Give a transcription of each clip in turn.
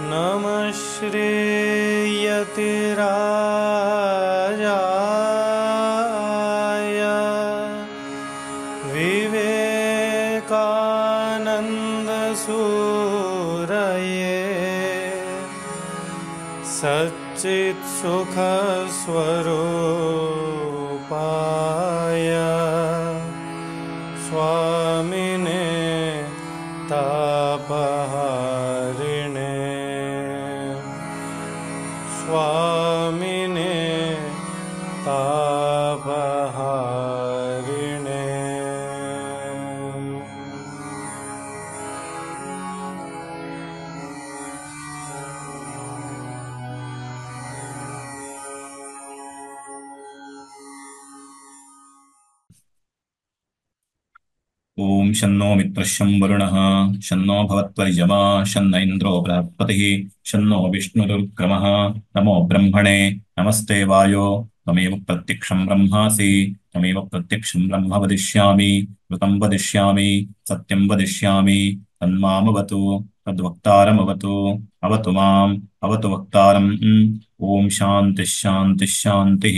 नमः श्रीयतिराजाय विवेकानन्दसूरये सच्चित्सुखस्वरूपाय स्वामिने तापहारिणे स्वामिने तापहारिणे। ओम शन्नो मित्रशं वरुणः शन्नो भवत्वर्यमा शन्न इन्द्रो बृहस्पतिः शन्नो विष्णुरुक्रमः नमो ब्रह्मणे नमस्ते वायो त्वमेव प्रत्यक्षं ब्रह्मासि त्वमेव प्रत्यक्षं ब्रह्म वदिष्यामि ऋतं वदिष्यामि सत्यं वदिष्यामि तन्मामवतु तद्वक्तारमवतु अवतु माम् अवतु वक्तारम्। ओम शान्तिः शान्तिः शान्तिः।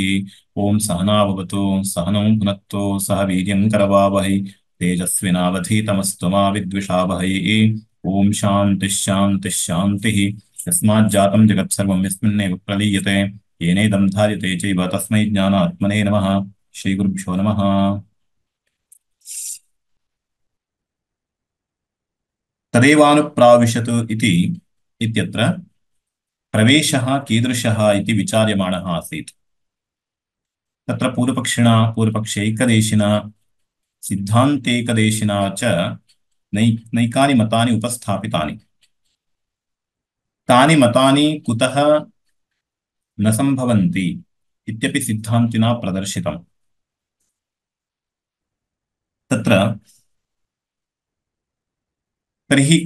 ओम सहनाववतु सहनौ भुनक्तु सह वीर्यं करवावहै तेजस्विनावधीतमस्तु मा विद्विषावहै। ओम शान्तिः शान्तिः शान्तिः। यस्माज्जातं जगत्सर्वं यस्मिन्नेव प्रलीयते येनेदं धार्यते चैव तस्मै ज्ञानात्मने नमः। श्रीगुरुभ्यो नमः। तदेवानुप्राविशतु इति इत्यत्र प्रवेशः कीदृशः इति विचार्यमाणः आसीत्। तत्र पूर्वपक्षैकदेशिना सिद्धान्तेकदेशिना च नैकानि मतानि उपस्थापितानि। तानि मतानि कुतः न सम्भवन्ति इत्यपि सिद्धान्तिना प्रदर्शितम्। तत्र तर्हि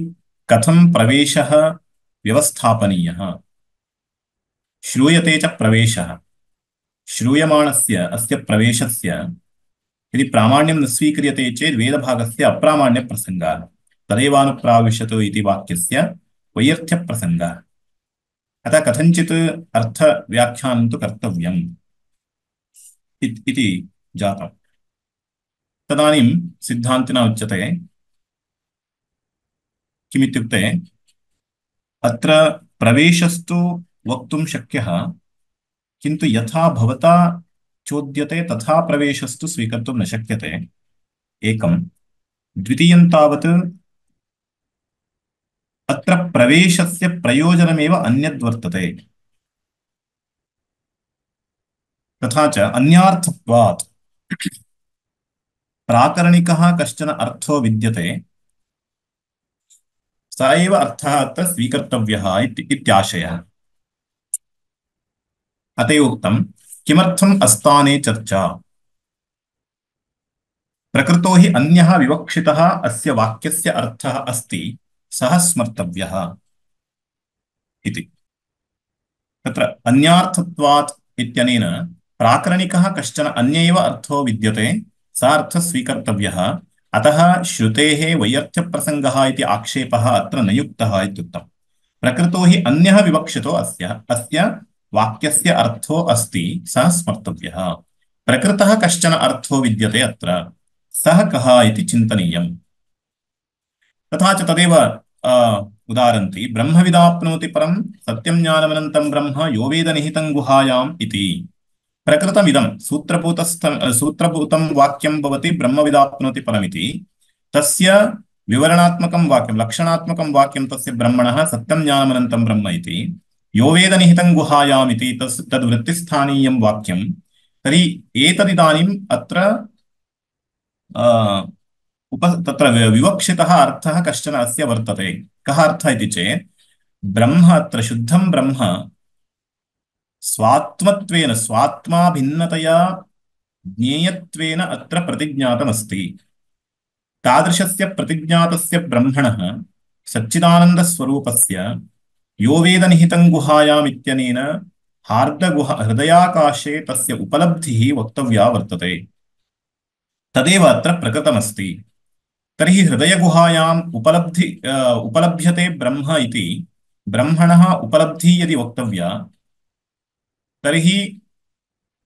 कथं प्रवेशः व्यवस्थापनीयः। श्रूयते च प्रवेशः। श्रूयमाणस्य अस्य प्रवेशस्य यदि प्रामाण्यं न स्वीक्रियते चेत् वेदभागस्य अप्रामाण्यप्रसङ्गः। तदेवानुप्राविशतु इति वाक्यस्य वैयर्थ्यप्रसङ्गः। अतः कथञ्चित् अर्थव्याख्यानं तु कर्तव्यम् इति जातम्। तदानीं सिद्धान्तिना उच्यते किमित्युक्ते अत्र प्रवेशस्तु वक्तुं शक्यः, किन्तु यथा भवता चोद्यते तथा प्रवेशस्तु स्वीकर्तुं न शक्यते। एकं। द्वितीयं तावत् अत्र प्रवेशस्य प्रयोजनमेव अन्यद्वर्तते। तथा च अन्यार्थत्वात् प्राकरणिकः कश्चन अर्थो विद्यते, स एव अर्थः अत्र स्वीकर्तव्यः इत्याशयः। अत एव उक्तं किमर्थम् अस्ताने चर्चा। प्रकृतो हि अन्यः विवक्षितः अस्य वाक्यस्य अर्थः अस्ति, सः स्मर्तव्यः इति। तत्र अन्यार्थत्वात् इत्यनेन प्राकरणिकः कश्चन अन्य एव अर्थो विद्यते, स अर्थः स्वीकर्तव्यः। अतः श्रुतेः वैयर्थ्यप्रसङ्गः इति आक्षेपः अत्र न युक्तः इत्युक्तम्। प्रकृतो हि अन्यः विवक्षितो अस्य वाक्यस्य अर्थो अस्ति, सः स्मर्तव्यः। प्रकृतः कश्चन अर्थो विद्यते अत्र, सः कः इति चिन्तनीयम्। तथा च तदेव उदाहरन्ति ब्रह्मविदाप्नोति परं सत्यं ज्ञानमनन्तं ब्रह्म यो वेद निहितं गुहायाम् इति। प्रकृतमिदं सूत्रभूतं वाक्यं भवति ब्रह्मविदाप्नोति परमिति। तस्य विवरणात्मकं वाक्यं लक्षणात्मकं वाक्यं तस्य ब्रह्मणः सत्यं ज्ञानमनन्तं ब्रह्म इति। यो वेद निहितं गुहायाम् इति तद्वृत्तिस्थानीयं वाक्यं। तर्हि एतदिदानीम् अत्र तत्र विवक्षितः अर्थः कश्चन अस्य वर्तते। कः अर्थः इति चेत् ब्रह्म अत्र शुद्धं ब्रह्म स्वात्मत्वेन स्वात्मा भिन्नतया ज्ञेयत्वेन अत्र प्रतिज्ञातमस्ति। तादृशस्य प्रतिज्ञातस्य ब्रह्मणः सच्चिदानन्दस्वरूपस्य यो वेद निहितं गुहायाम् इत्यनेन हृदयाकाशे तस्य उपलब्धिः वक्तव्या वर्तते। तदेव अत्र प्रकृतमस्ति। तर्हि हृदयगुहायाम् उपलभ्यते ब्रह्म इति ब्रह्मणः उपलब्धिः यदि वक्तव्या, तर्हि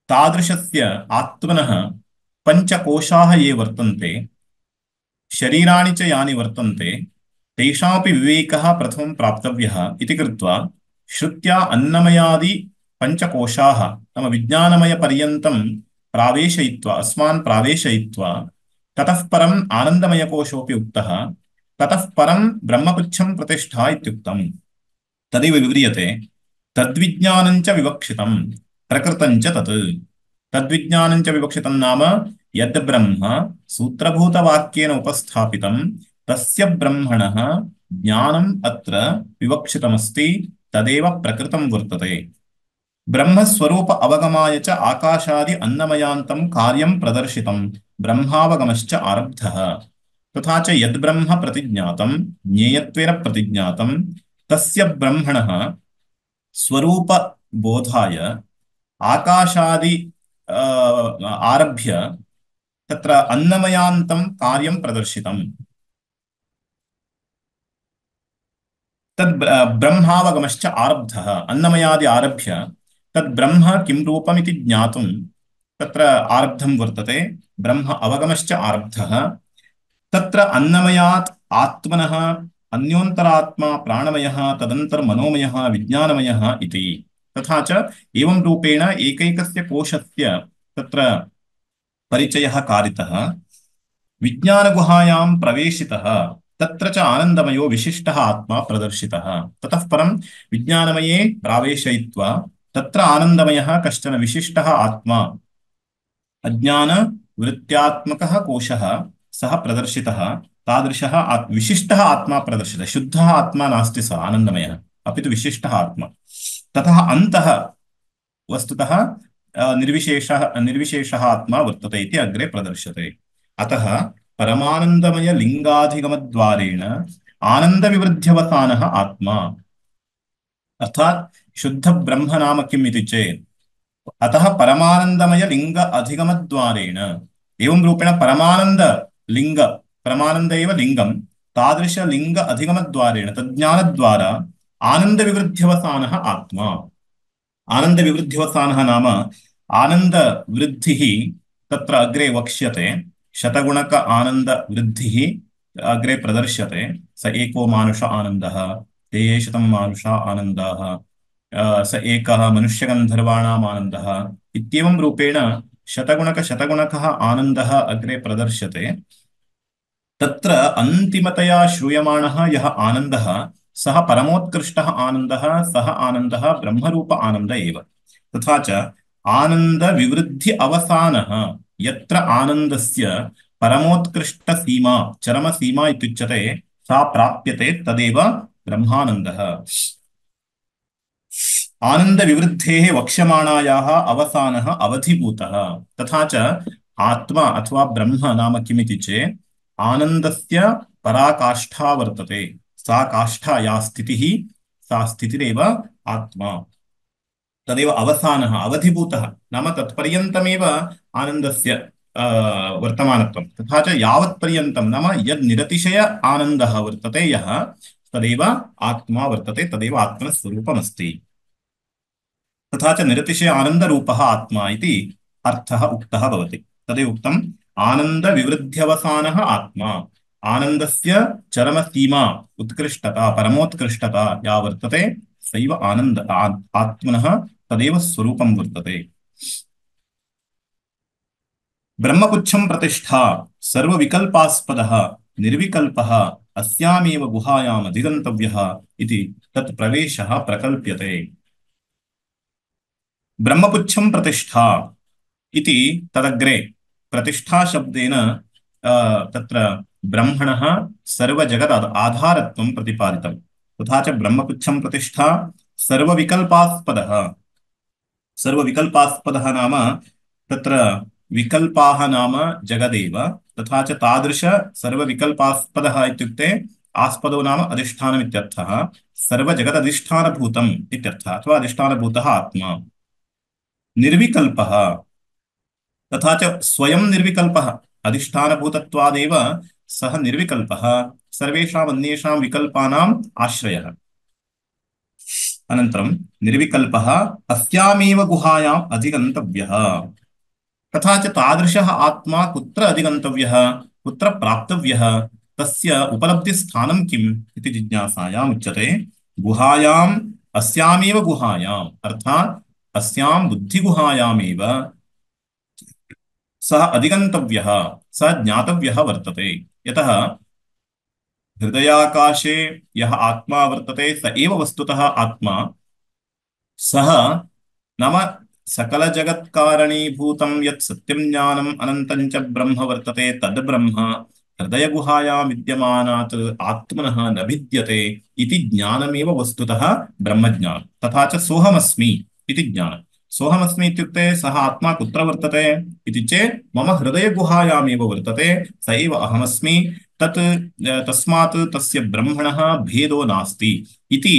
तादृशस्य आत्मनः पञ्चकोशाः ये वर्तन्ते, शरीराणि च यानि वर्तन्ते, तेषामपि विवेकः प्रथमं प्राप्तव्यः इति कृत्वा श्रुत्या अन्नमयादि पञ्चकोशाः नाम विज्ञानमयपर्यन्तं प्रावेशयित्वा अस्मान् प्रावेशयित्वा ततः परम् आनन्दमयकोशोऽपि उक्तः, ततः परं ब्रह्मपुच्छं प्रतिष्ठा इत्युक्तम्। तदेव विव्रियते तद्विज्ञानं च विवक्षितं प्रकृतं च तत्। तद्विज्ञानं च विवक्षितं नाम यद् ब्रह्म सूत्रभूतवाक्येन उपस्थापितं तस्य ब्रह्मणः ज्ञानम् अत्र विवक्षितमस्ति, तदेव प्रकृतं वर्तते। ब्रह्मस्वरूप अवगमाय च आकाशादि अन्नमयान्तं कार्यं प्रदर्शितं ब्रह्मावगमश्च आरब्धः। तथा च यद्ब्रह्म प्रतिज्ञातं ज्ञेयत्वेन प्रतिज्ञातं तस्य ब्रह्मणः स्वरूप बोधाय आकाशादि आरभ्य तत्र अन्नमयान्तं कार्यं प्रदर्शितम्। तद् ब्रह्मावगमश्च आरब्धः। अन्नमयादि आरभ्य तद् ब्रह्म किं रूपमिति ज्ञातुं तत्र आरब्धं वर्तते। ब्रह्म अवगमश्च आरब्धः। तत्र अन्नमयात् आत्मनः अन्योन्तरात्मा प्राणमयः तदन्तर्मनोमयः विज्ञानमयः इति। तथा च एवं रूपेण एकैकस्य कोशस्य तत्र परिचयः कारितः। विज्ञानगुहायां प्रवेशितः तत्र च आनन्दमयो विशिष्टः आत्मा प्रदर्शितः। ततः परं विज्ञानमये प्रावेशयित्वा तत्र आनन्दमयः कश्चन विशिष्टः आत्मा अज्ञान वृत्त्यात्मकः कोशः सः प्रदर्शितः। तादृशः विशिष्टः आत्मा प्रदर्शितः। शुद्धः आत्मा नास्ति सः आनन्दमयः, अपि तु विशिष्टः आत्मा। ततः अन्तः वस्तुतः निर्विशेषः आत्मा वर्तते इति अग्रे प्रदर्श्यते। अतः परमानन्दमय लिङ्गाधिगमद्वारेण आनन्दविवृद्ध्यवसानः आत्मा, अर्थात् शुद्ध ब्रह्म नाम किम् इति चेत् अतः परमानन्दमय लिङ्ग अधिगमद्वारेण एवं रूपेण परमानन्द लिङ्ग परमानन्द एव लिङ्गं तादृश लिङ्ग अधिगमद्वारेण तज्ज्ञानद्वारा आनन्दविवृद्ध्यवसानः आत्मा। आनन्दविवृद्ध्यवसानः नाम आनन्दवृद्धिः तत्र अग्रे वक्ष्यते। शतगुणक आनन्दवृद्धिः अग्रे प्रदर्श्यते। स एको मानुष आनन्दः, ते शतं मानुषा आनन्दाः, स एकः मनुष्यगन्धर्वाणाम् आनन्दः इत्येवं रूपेण शतगुणकः आनन्दः अग्रे प्रदर्श्यते। तत्र अन्तिमतया श्रूयमाणः यः आनन्दः सः परमोत्कृष्टः आनन्दः, सः आनन्दः ब्रह्मरूप आनन्द एव। तथा च आनन्दविवृद्धि अवसानः यत्र आनन्दस्य परमोत्कृष्टसीमा चरमसीमा इत्युच्यते सा प्राप्यते तदेव ब्रह्मानन्दः। आनन्दविवृद्धेः वक्ष्यमाणायाः अवसानः अवधिभूतः। तथा च आत्मा अथवा ब्रह्म नाम किमिति चेत् आनन्दस्य पराकाष्ठा वर्तते। सा काष्ठा या स्थितिः सा स्थितिरेव आत्मा। तदेव अवसानः अवधिभूतः नाम तत्पर्यन्तमेव आनन्दस्य वर्तमानत्वं। तथा च यावत्पर्यन्तं नाम यद् निरतिशय आनन्दः वर्तते यः तदेव आत्मा वर्तते, तदेव आत्मस्वरूपमस्ति। तथा च निरतिशय आनन्दरूपः आत्मा इति अर्थः उक्तः भवति। तदेव उक्तम् आनन्दविवृद्ध्यवसानः आत्मा। आनन्दस्य चरमसीमा उत्कृष्टता परमोत्कृष्टता या वर्तते सैव आत्मनः तदेव स्वरूपं वर्तते। ब्रह्मपुच्छं प्रतिष्ठा सर्वविकल्पास्पदः निर्विकल्पः अस्यामेव गुहायाम् अधिगन्तव्यः इति तत् प्रवेशः प्रकल्प्यते। ब्रह्मपुच्छं प्रतिष्ठा इति तदग्रे प्रतिष्ठा शब्देन तत्र ब्रह्मणः सर्वजगद आधारत्वं प्रतिपादितं। तथा च ब्रह्मपुच्छं प्रतिष्ठा सर्वविकल्पास्पदः। सर्वविकल्पास्पदः नाम तत्र विकल्पाः नाम जगदेव। तथा च तादृश सर्वविकल्पास्पदः इत्युक्ते आस्पदो नाम अधिष्ठानमित्यर्थः। सर्वजगदधिष्ठानभूतम् इत्यर्थः अथवा अधिष्ठानभूतः आत्मा। निर्विकल्पः तथा च स्वयं निर्विकल्पः अधिष्ठानभूतत्वादेव सः निर्विकल्पः सर्वेषाम् अन्येषां विकल्पानाम् आश्रयः। अनन्तरं निर्विकल्पः अस्यामेव गुहायाम् अधिगन्तव्यः। तथा च तादृशः आत्मा कुत्र अधिगन्तव्यः, कुत्र प्राप्तव्यः, तस्य उपलब्धिस्थानं किम् इति जिज्ञासायाम् उच्यते। गुहायाम् अस्यामेव गुहायाम् अर्थात् अस्यां बुद्धिगुहायामेव सः अधिगन्तव्यः, सः ज्ञातव्यः वर्तते। यतः हृदयाकाशे यः आत्मा वर्तते स एव वस्तुतः आत्मा। सः नाम सकलजगत्कारणीभूतं यत् सत्यं ज्ञानम् अनन्तं च ब्रह्म वर्तते तद् ब्रह्म हृदयगुहायां विद्यमानात् आत्मनः न भिद्यते इति ज्ञानमेव वस्तुतः ब्रह्मज्ञानं। तथा च सोऽहमस्मि इति ज्ञानं। सोऽहमस्मि इत्युक्ते सः आत्मा कुत्र वर्तते इति चेत् मम हृदयगुहायामेव वर्तते, स एव अहमस्मि। तत् तस्मात् तस्य ब्रह्मणः भेदो नास्ति इति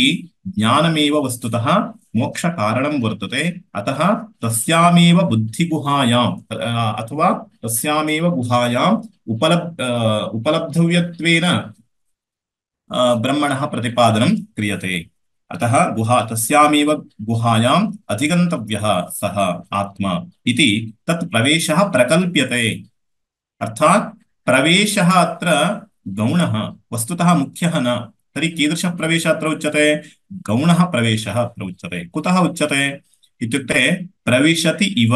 ज्ञानमेव वस्तुतः मोक्षकारणं वर्तते। अतः तस्यामेव बुद्धिगुहायाम् अथवा तस्यामेव गुहायाम् उपलब्धव्यत्वेन ब्रह्मणः प्रतिपादनं क्रियते। अतः तस्यामेव गुहायाम् अधिगन्तव्यः सः आत्मा इति तत् प्रवेशः प्रकल्प्यते। अर्थात् प्रवेशः अत्र गौणः, वस्तुतः मुख्यः न। तर्हि कीदृशः प्रवेशः अत्र उच्यते? गौणः प्रवेशः अत्र उच्यते। कुतः उच्यते इत्युक्ते प्रविशति इव।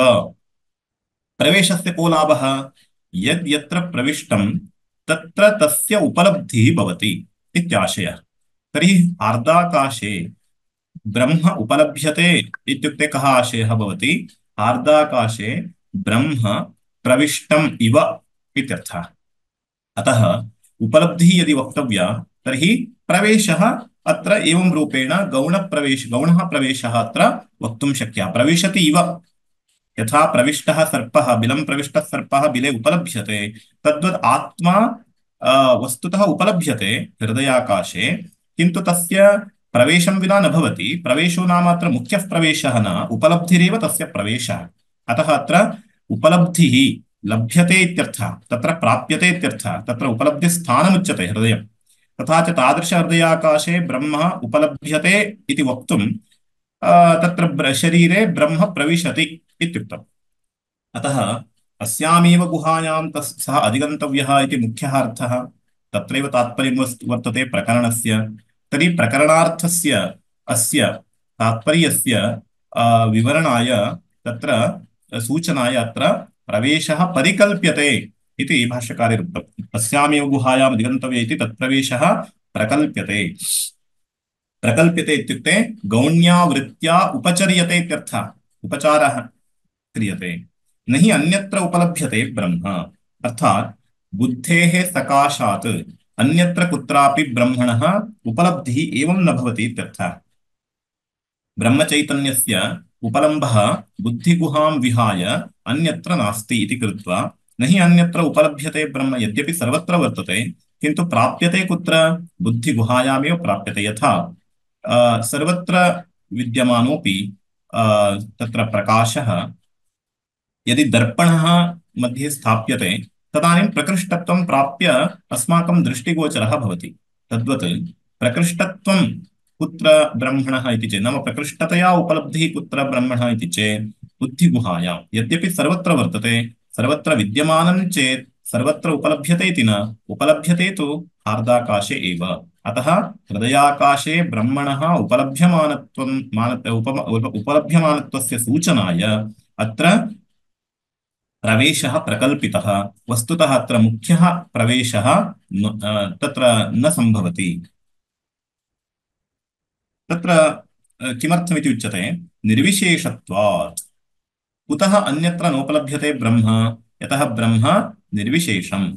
प्रवेशस्य को लाभः? यद् यत्र प्रविष्टं तत्र तस्य उपलब्धिः भवति इत्याशयः। तर्हि आर्दाकाशे ब्रह्म उपलभ्यते इत्युक्ते कः आशयः भवति? आर्दाकाशे ब्रह्म प्रविष्टम् इव इत्यर्थः। अतः उपलब्धिः यदि वक्तव्या तर्हि प्रवेशः अत्र एवं रूपेण गौणः प्रवेशः अत्र वक्तुं शक्यः। प्रविशति इव, यथा प्रविष्टः सर्पः, बिलं प्रविष्टः सर्पः बिले उपलभ्यते, तद्वत् आत्मा वस्तुतः उपलभ्यते हृदयाकाशे, किन्तु तस्य प्रवेशं विना न भवति। प्रवेशो नाम अत्र मुख्यः प्रवेशः न, उपलब्धिरेव तस्य प्रवेशः। अतः अत्र उपलब्धिः लभ्यते इत्यर्थः, तत्र प्राप्यते इत्यर्थः। तत्र उपलब्धिस्थानमुच्यते हृदयम्। तथा च तादृश हृदयाकाशे ब्रह्म उपलभ्यते इति वक्तुं तत्र शरीरे ब्रह्म प्रविशति इत्युक्तम्। अतः अस्यामेव गुहायां सः अधिगन्तव्यः इति मुख्यः अर्थः। तत्रैव तात्पर्यं वर्तते प्रकरणस्य। तर्हि प्रकरणार्थस्य अस्य तात्पर्यस्य विवरणाय तत्र सूचनाय अत्र प्रवेशः परिकल्प्यते इति भाष्यकारेण उक्तम्। अस्यामेव गुहायाम् अधिगन्तव्य इति तत्प्रवेशः प्रकल्प्यते। प्रकल्प्यते इत्युक्ते गौण्या उपचर्यते इत्यर्थः। उपचारः क्रियते। न हि अन्यत्र उपलभ्यते ब्रह्म, अर्थात् बुद्धेः सकाशात् अन्यत्र कुत्रापि ब्रह्मणः उपलब्धिः एवं न भवति इत्यर्थः। ब्रह्मचैतन्यस्य उपलम्भः बुद्धिगुहां विहाय अन्यत्र नास्ति इति कृत्वा न हि अन्यत्र उपलभ्यते ब्रह्म, यद्यपि सर्वत्र वर्तते, किन्तु प्राप्यते कुत्र? बुद्धिगुहायामेव प्राप्यते। यथा सर्वत्र विद्यमानोऽपि तत्र प्रकाशः यदि दर्पणः मध्ये स्थाप्यते तदानीं प्रकृष्टत्वं प्राप्य अस्माकं दृष्टिगोचरः भवति। तद्वत् प्रकृष्टत्वं कुत्र ब्रह्मणः इति चेत्, नाम प्रकृष्टतया उपलब्धिः कुत्र ब्रह्मणः इति चेत् बुद्धिगुहायां, यद्यपि सर्वत्र वर्तते, सर्वत्र विद्यमानं चेत् सर्वत्र उपलभ्यते इति न, उपलभ्यते तु हार्दाकाशे एव। अतः हृदयाकाशे ब्रह्मणः उपलभ्यमानत्वस्य सूचनाय अत्र प्रवेशः प्रकल्पितः। वस्तुतः अत्र मुख्यः प्रवेशः तत्र न सम्भवति। तत्र किमर्थमिति उच्यते निर्विशेषत्वात्। कुतः अन्यत्र नोपलभ्यते ब्रह्म? यतः ब्रह्म निर्विशेषम्।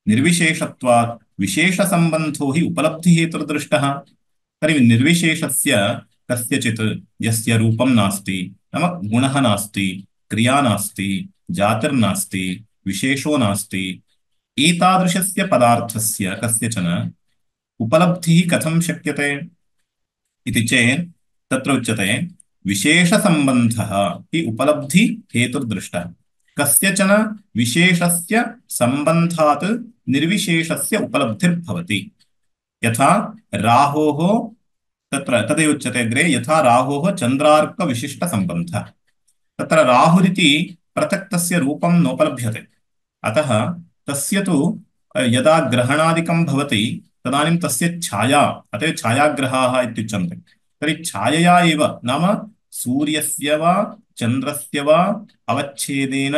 निर्विशेषत्वात् विशेषसम्बन्धो हि उपलब्धिहेतुर्दृष्टः। तर्हि निर्विशेषस्य कस्यचित् यस्य रूपं नास्ति, नाम गुणः नास्ति, क्रिया नास्ति, जातिर्नास्ति, विशेषो नास्ति, एतादृशस्य पदार्थस्य कस्यचन उपलब्धिः कथं शक्यते इति चेत् तत्र उच्यते विशेषसम्बन्धः हि उपलब्धि हेतुर्दृष्टः। कस्यचन विशेषस्य सम्बन्धात् निर्विशेषस्य उपलब्धिर्भवति। यथा राहोः तत्र तदेव उच्यते अग्रे, यथा राहोः चन्द्रार्कविशिष्टसम्बन्धः। तत्र राहुरिति पृथक् तस्य रूपं नोपलभ्यते। अतः तस्य तु यदा ग्रहणादिकं भवति तदानीं तस्य छाया, अतः छायाग्रहाः इत्युच्यन्ते। तर्हि छायया एव, नाम सूर्यस्य वा चन्द्रस्य वा अवच्छेदेन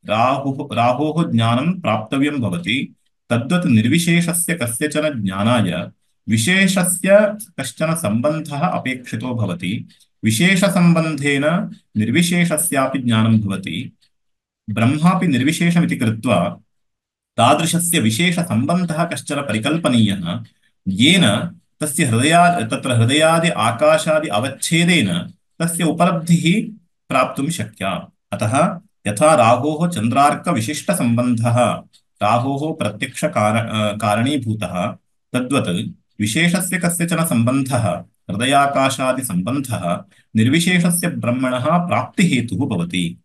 राहोः ज्ञानं प्राप्तव्यं भवति। तद्वत् निर्विशेषस्य कस्यचन ज्ञानाय विशेषस्य कश्चन सम्बन्धः अपेक्षितो भवति। विशेषसम्बन्धेन निर्विशेषस्यापि ज्ञानं भवति। ब्रह्मापि निर्विशेषमिति कृत्वा तादृशस्य विशेषसम्बन्धः कश्चन परिकल्पनीयः, येन तस्य तत्र हृदयादि आकाशादि अवच्छेदेन तस्य उपलब्धिः प्राप्तुं शक्या। अतः यथा राहोः चन्द्रार्कविशिष्टसम्बन्धः राहोः कारणीभूतः, तद्वत् विशेषस्य कस्यचन सम्बन्धः हृदयाकाशादिसम्बन्धः निर्विशेषस्य ब्रह्मणः प्राप्तिहेतुः भवति।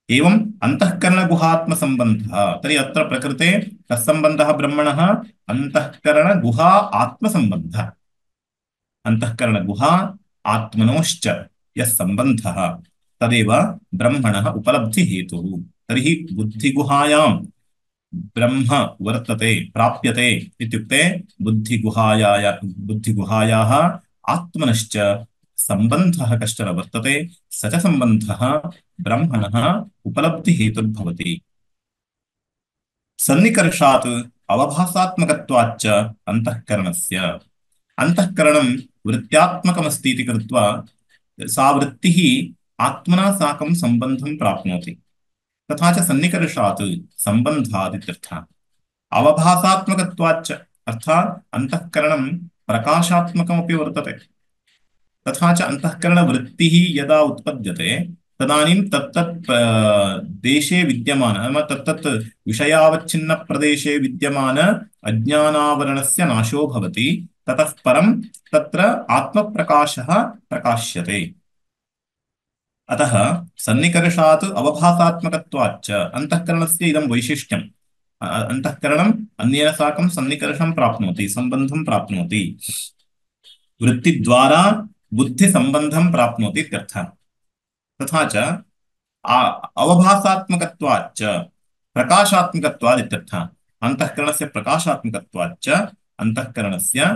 एवं अन्तःकरणगुहात्मसम्बन्धः। तर्हि अत्र प्रकृते कः सम्बन्धः ब्रह्मणः? अन्तःकरणगुहा आत्मसम्बन्धः। अन्तःकरणगुहा आत्मनोश्च यः सम्बन्धः तदेव ब्रह्मणः उपलब्धिहेतुः। तर्हि बुद्धिगुहायां ब्रह्म वर्तते, प्राप्यते इत्युक्ते बुद्धिगुहायाः आत्मनश्च सम्बन्धः कश्चन वर्तते, स च सम्बन्धः ब्रह्मणः उपलब्धिहेतुर्भवति। सन्निकर्षात् अवभासात्मकत्वाच्च अन्तःकरणस्य। अन्तःकरणं वृत्त्यात्मकमस्ति इति कृत्वा सा वृत्तिः आत्मना साकं सम्बन्धं प्राप्नोति। तथा च सन्निकर्षात् सम्बन्धात् इत्यर्थः। अवभासात्मकत्वाच्च अर्थात् अन्तःकरणं प्रकाशात्मकमपि वर्तते। तथा च अन्तःकरणवृत्तिः यदा उत्पद्यते तदानीं तत्तत् देशे विद्यमान, नाम तत्तत् विषयावच्छिन्नप्रदेशे विद्यमान अज्ञानावरणस्य नाशो भवति। ततः परं तत्र आत्मप्रकाशः प्रकाश्यते। अतः सन्निकर्षात् अवभासात्मकत्वाच्च अन्तःकरणस्य इदं वैशिष्ट्यम्। अन्तःकरणम् अन्येन साकं सन्निकर्षं प्राप्नोति, सम्बन्धं प्राप्नोति, वृत्तिद्वारा बुद्धिसम्बन्धं प्राप्नोति इत्यर्थः। तथा च अवभासात्मकत्वाच्च प्रकाशात्मकत्वात् इत्यर्थः। अन्तःकरणस्य प्रकाशात्मकत्वाच्च अन्तःकरणस्य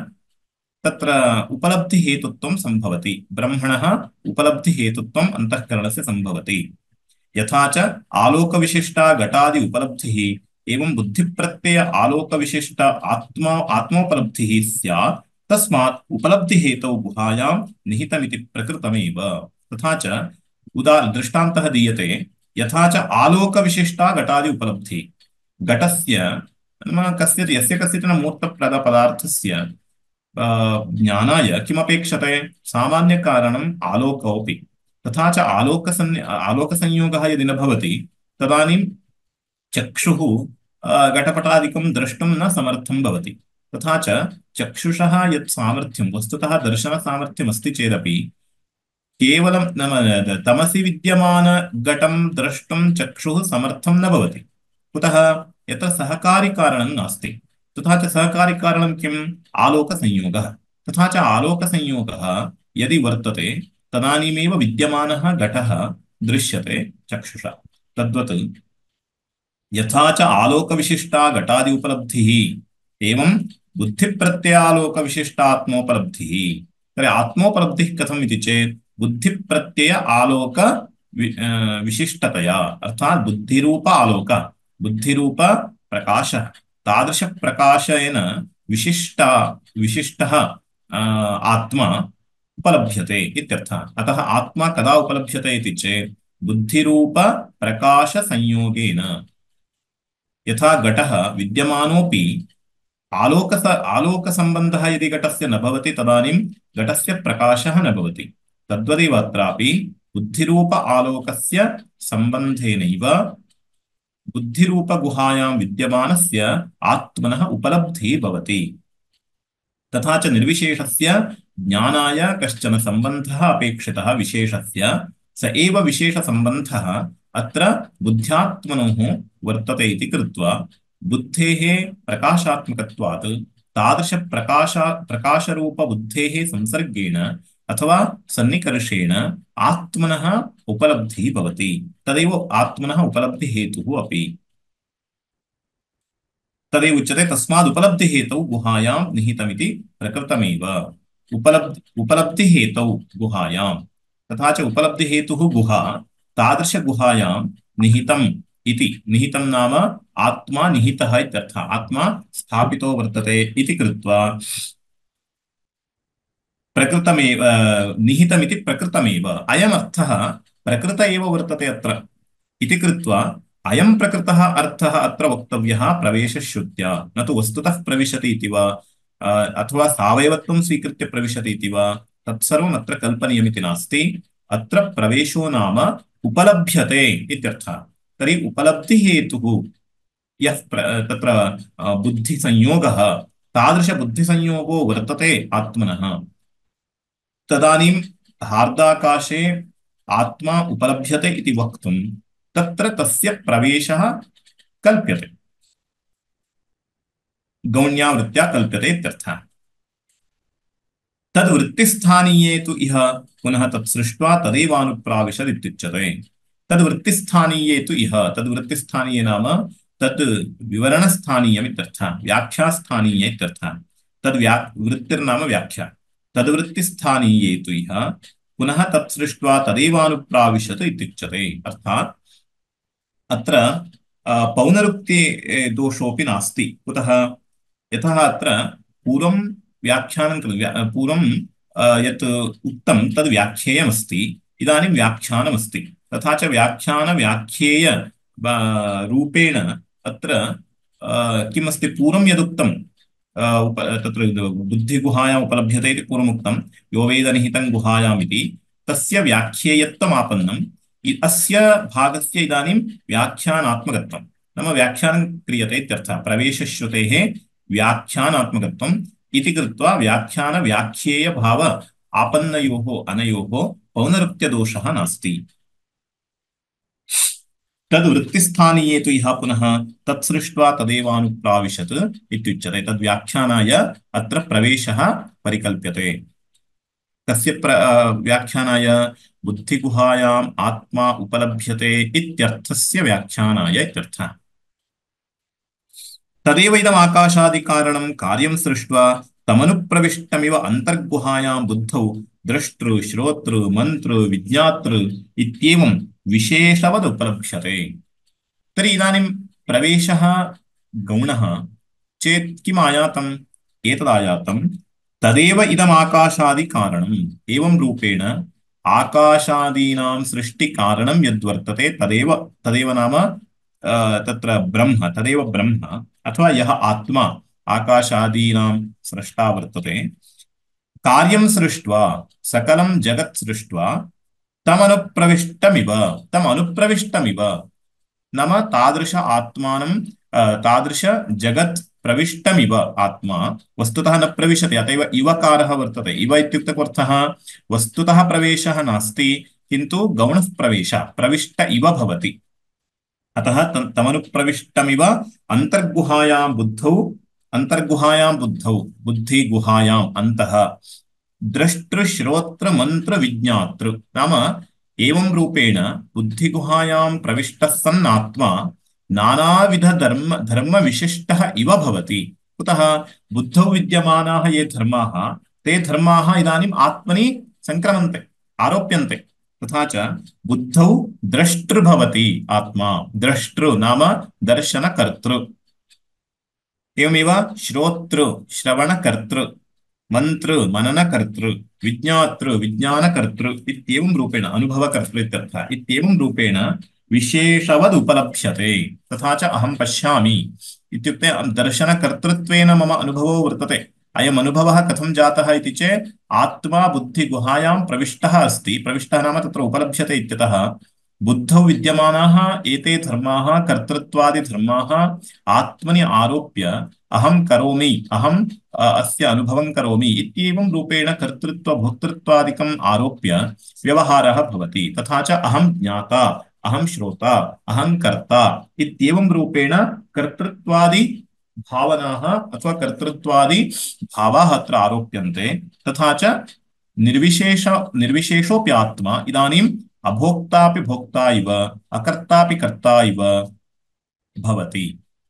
तत्र उपलब्धिहेतुत्वं सम्भवति। ब्रह्मणः उपलब्धिहेतुत्वम् अन्तःकरणस्य सम्भवति। यथा च आलोकविशिष्टा घटादि उपलब्धिः एवं बुद्धिप्रत्यय आलोकविशिष्ट आत्मोपलब्धिः स्यात्, तस्मात् उपलब्धिहेतौ गुहायां निहितमिति प्रकृतमेव। तथा च दृष्टान्तः दीयते। यथा च आलोकविशिष्टा घटादि उपलब्धिः। घटस्य यस्य कस्यचन मूर्तप्रदपदार्थस्य ज्ञानाय किमपेक्षते? सामान्यकारणम् आलोकोऽपि। तथा च आलोकसंयोगः यदि न भवति तदानीं चक्षुः घटपटादिकं द्रष्टुं न समर्थं भवति। तथा च चक्षुषः यत् सामर्थ्यं, वस्तुतः दर्शनसामर्थ्यमस्ति चेदपि केवलं नाम तमसि विद्यमानघटं द्रष्टुं चक्षुः समर्थं न भवति। कुतः? यत्र सहकारिकारणं नास्ति। तथा च सहकारिकारणं किम्? आलोकसंयोगः। तथा च आलोकसंयोगः यदि वर्तते तदानीमेव विद्यमानः घटः दृश्यते चक्षुषा। तद्वत् यथा च आलोकविशिष्टा घटादि उपलब्धिः एवं बुद्धिप्रत्ययालोकविशिष्टात्मोपलब्धिः। तर्हि आत्मोपलब्धिः कथम् इति चेत् बुद्धिप्रत्यय आलोक विशिष्टतया, अर्थात् बुद्धिरूप आलोक, बुद्धिरूप प्रकाशः, तादृशप्रकाशेन विशिष्टः आत्मा उपलभ्यते इत्यर्थः। अतः आत्मा कदा उपलभ्यते इति चेत् बुद्धिरूप प्रकाशसंयोगेन। यथा घटः विद्यमानोऽपि आलोकसम्बन्धः यदि घटस्य न भवति तदानीं घटस्य प्रकाशः न भवति। तद्वदेव अत्रापि बुद्धिरूप आलोकस्य सम्बन्धेनैव बुद्धिरूपगुहायां विद्यमानस्य आत्मनः उपलब्धिः भवति। तथा च निर्विशेषस्य ज्ञानाय कश्चन सम्बन्धः अपेक्षितः विशेषस्य, स एव विशेषसम्बन्धः अत्र बुद्ध्यात्मनोः वर्तते इति कृत्वा बुद्धेः प्रकाशात्मकत्वात् प्रकाशरूपबुद्धेः संसर्गेण अथवा सन्निकर्षेण आत्मनः उपलब्धिः भवति। तदेव आत्मनः उपलब्धिहेतुः अपि। तदेव उच्यते तस्मादुपलब्धिहेतौ गुहायां निहितमिति प्रकृतमेव। उपलब्धिहेतौ गुहायां, तथा च उपलब्धिहेतुः गुहा, तादृशगुहायां निहितम् इति। निहितं नाम आत्मा निहितः इत्यर्थः, आत्मा स्थापितो वर्तते इति कृत्वा प्रकृतमेव निहितमिति प्रकृतमेव। अयमर्थः प्रकृत एव वर्तते अत्र इति कृत्वा अयं प्रकृतः अर्थः अत्र वक्तव्यः प्रवेशश्रुत्या, न तु वस्तुतः प्रविशति इति वा अथवा सावयवत्वं स्वीकृत्य प्रविशति इति वा, तत्सर्वम् अत्र कल्पनीयमिति नास्ति। अत्र प्रवेशो नाम उपलभ्यते इत्यर्थः। तर्हि उपलब्धिहेतुः यः तत्र बुद्धिसंयोगः, तादृशबुद्धिसंयोगो वर्तते आत्मनः, तदानीं हार्दाकाशे आत्मा उपलभ्यते इति वक्तुं तत्र तस्य प्रवेशः कल्प्यते, गौण्यावृत्त्या कल्प्यते इत्यर्थः। तद्वृत्तिस्थानीये तु इह पुनः तत्सृष्ट्वा तदेवानुप्राविशत् इत्युच्यते। तद्वृत्तिस्थानीये तु इह, तद्वृत्तिस्थानीये नाम तत् विवरणस्थानीयम् इत्यर्थः, व्याख्यास्थानीय इत्यर्थः। वृत्तिर्नाम व्याख्या। तद्वृत्तिस्थानीये तु इह पुनः तत्सृष्ट्वा तदेवानुप्राविशत् इत्युच्यते। अर्थात् अत्र पौनरुक्ति दोषोऽपि नास्ति। कुतः? यतः अत्र पूर्वं व्याख्यानं पूर्वं यत् उक्तं तद् व्याख्येयमस्ति, इदानीं व्याख्यानमस्ति। तथा च व्याख्यानव्याख्येय रूपेण अत्र किमस्ति, पूर्वं यदुक्तं तत्र बुद्धिगुहायाम् उपलभ्यते इति पूर्वमुक्तं, यो वेदनिहितं गुहायाम् इति, तस्य व्याख्येयत्वमापन्नम्। अस्य भागस्य इदानीं व्याख्यानात्मकत्वं, नाम व्याख्यानं क्रियते इत्यर्थः, प्रवेशश्रुतेः व्याख्यानात्मकत्वम् इति कृत्वा व्याख्यानव्याख्येयभाव आपन्नयोः अनयोः पौनरुक्त्यदोषः नास्ति। तद्वृत्तिस्थानीये तु इह पुनः तत्सृष्ट्वा तदेवानुप्राविशत् इत्युच्यते। तद्व्याख्यानाय अत्र प्रवेशः परिकल्प्यते। तस्य व्याख्यानाय बुद्धिगुहायाम् आत्मा उपलभ्यते इत्यर्थस्य व्याख्यानाय इत्यर्थः। तदेव इदम् आकाशादिकारणं कार्यं सृष्ट्वा तमनुप्रविष्टमिव अन्तर्गुहायां बुद्धौ द्रष्टृ श्रोतृ मन्त्र विज्ञातृ इत्येवं विशेषवद् उपलभ्यते। तर्हि इदानीं प्रवेशः गौणः चेत् किम् आयातम्? एतदायातं तदेव इदम् आकाशादिकारणम्। एवं रूपेण आकाशादीनां सृष्टिकारणं यद्वर्तते तदेव नाम तत्र ब्रह्म, तदेव ब्रह्म अथवा यः आत्मा आकाशादीनां सृष्टा वर्तते, कार्यं सृष्ट्वा सकलं जगत् सृष्ट्वा तमनुप्रविष्टमिव नाम तादृश आत्मानं तादृश जगत् प्रविष्टमिव आत्मा वस्तुतः न प्रविशति, अतएव इवकारः वर्तते। इव इत्युक्ते अर्थः वस्तुतः प्रवेशः नास्ति, किन्तु गौणः प्रवेशः, प्रविष्ट इव भवति। अतः तमनुप्रविष्टमिव अन्तर्गुहायां बुद्धौ बुद्धिगुहायाम् अन्तः द्रष्टृश्रोत्र मंत्र विज्ञातृ नाम एवं रूपेण बुद्धिगुहायां प्रविष्टः सन् आत्मा नानाविध धर्म विशिष्टः इव भवति। कुतः? बुद्धौ विद्यमानाः ये धर्माः, ते धर्माः इदानीम् आत्मनि संक्रमन्ते, आरोप्यन्ते। तथा च बुद्धौ द्रष्टृ भवति आत्मा, द्रष्टृ नाम दर्शनकर्तृ, एवमेव श्रोतृ श्रवणकर्तृ, मंत्र मननकर्तृ, विज्ञातृ विज्ञानकर्तृ इत्येवं रूपेण अनुभवकर्तृ इत्यर्थः, इत्येवं रूपेण विशेषवद् उपलभ्यते। तथा च अहं पश्यामि इत्युक्ते दर्शनकर्तृत्वेन मम अनुभवो वर्तते। अयम् अनुभवः कथं जातः इति चेत् आत्मा बुद्धिगुहायां प्रविष्टः अस्ति, प्रविष्टः नाम तत्र उपलभ्यते इत्यतः बुद्धौ विद्यमानाः एते धर्माः, कर्तृत्वादिधर्माः आत्मनि आरोप्य अहं करोमि, अहम् अस्य अनुभवं करोमि इत्येवं रूपेण कर्तृत्व भोक्तृत्वादिकम् आरोप्य व्यवहारः भवति। तथा च अहं ज्ञाता, अहं श्रोता, अहं कर्ता इत्येवं रूपेण कर्तृत्वादि भावनाः अथवा कर्तृत्वादि भावाः अत्र आरोप्यन्ते। तथा च निर्विशेष निर्विशेषोऽपि आत्मा इदानीम् अभोक्तापि भोक्ता इव अकर्तापि कर्ता इव भवति।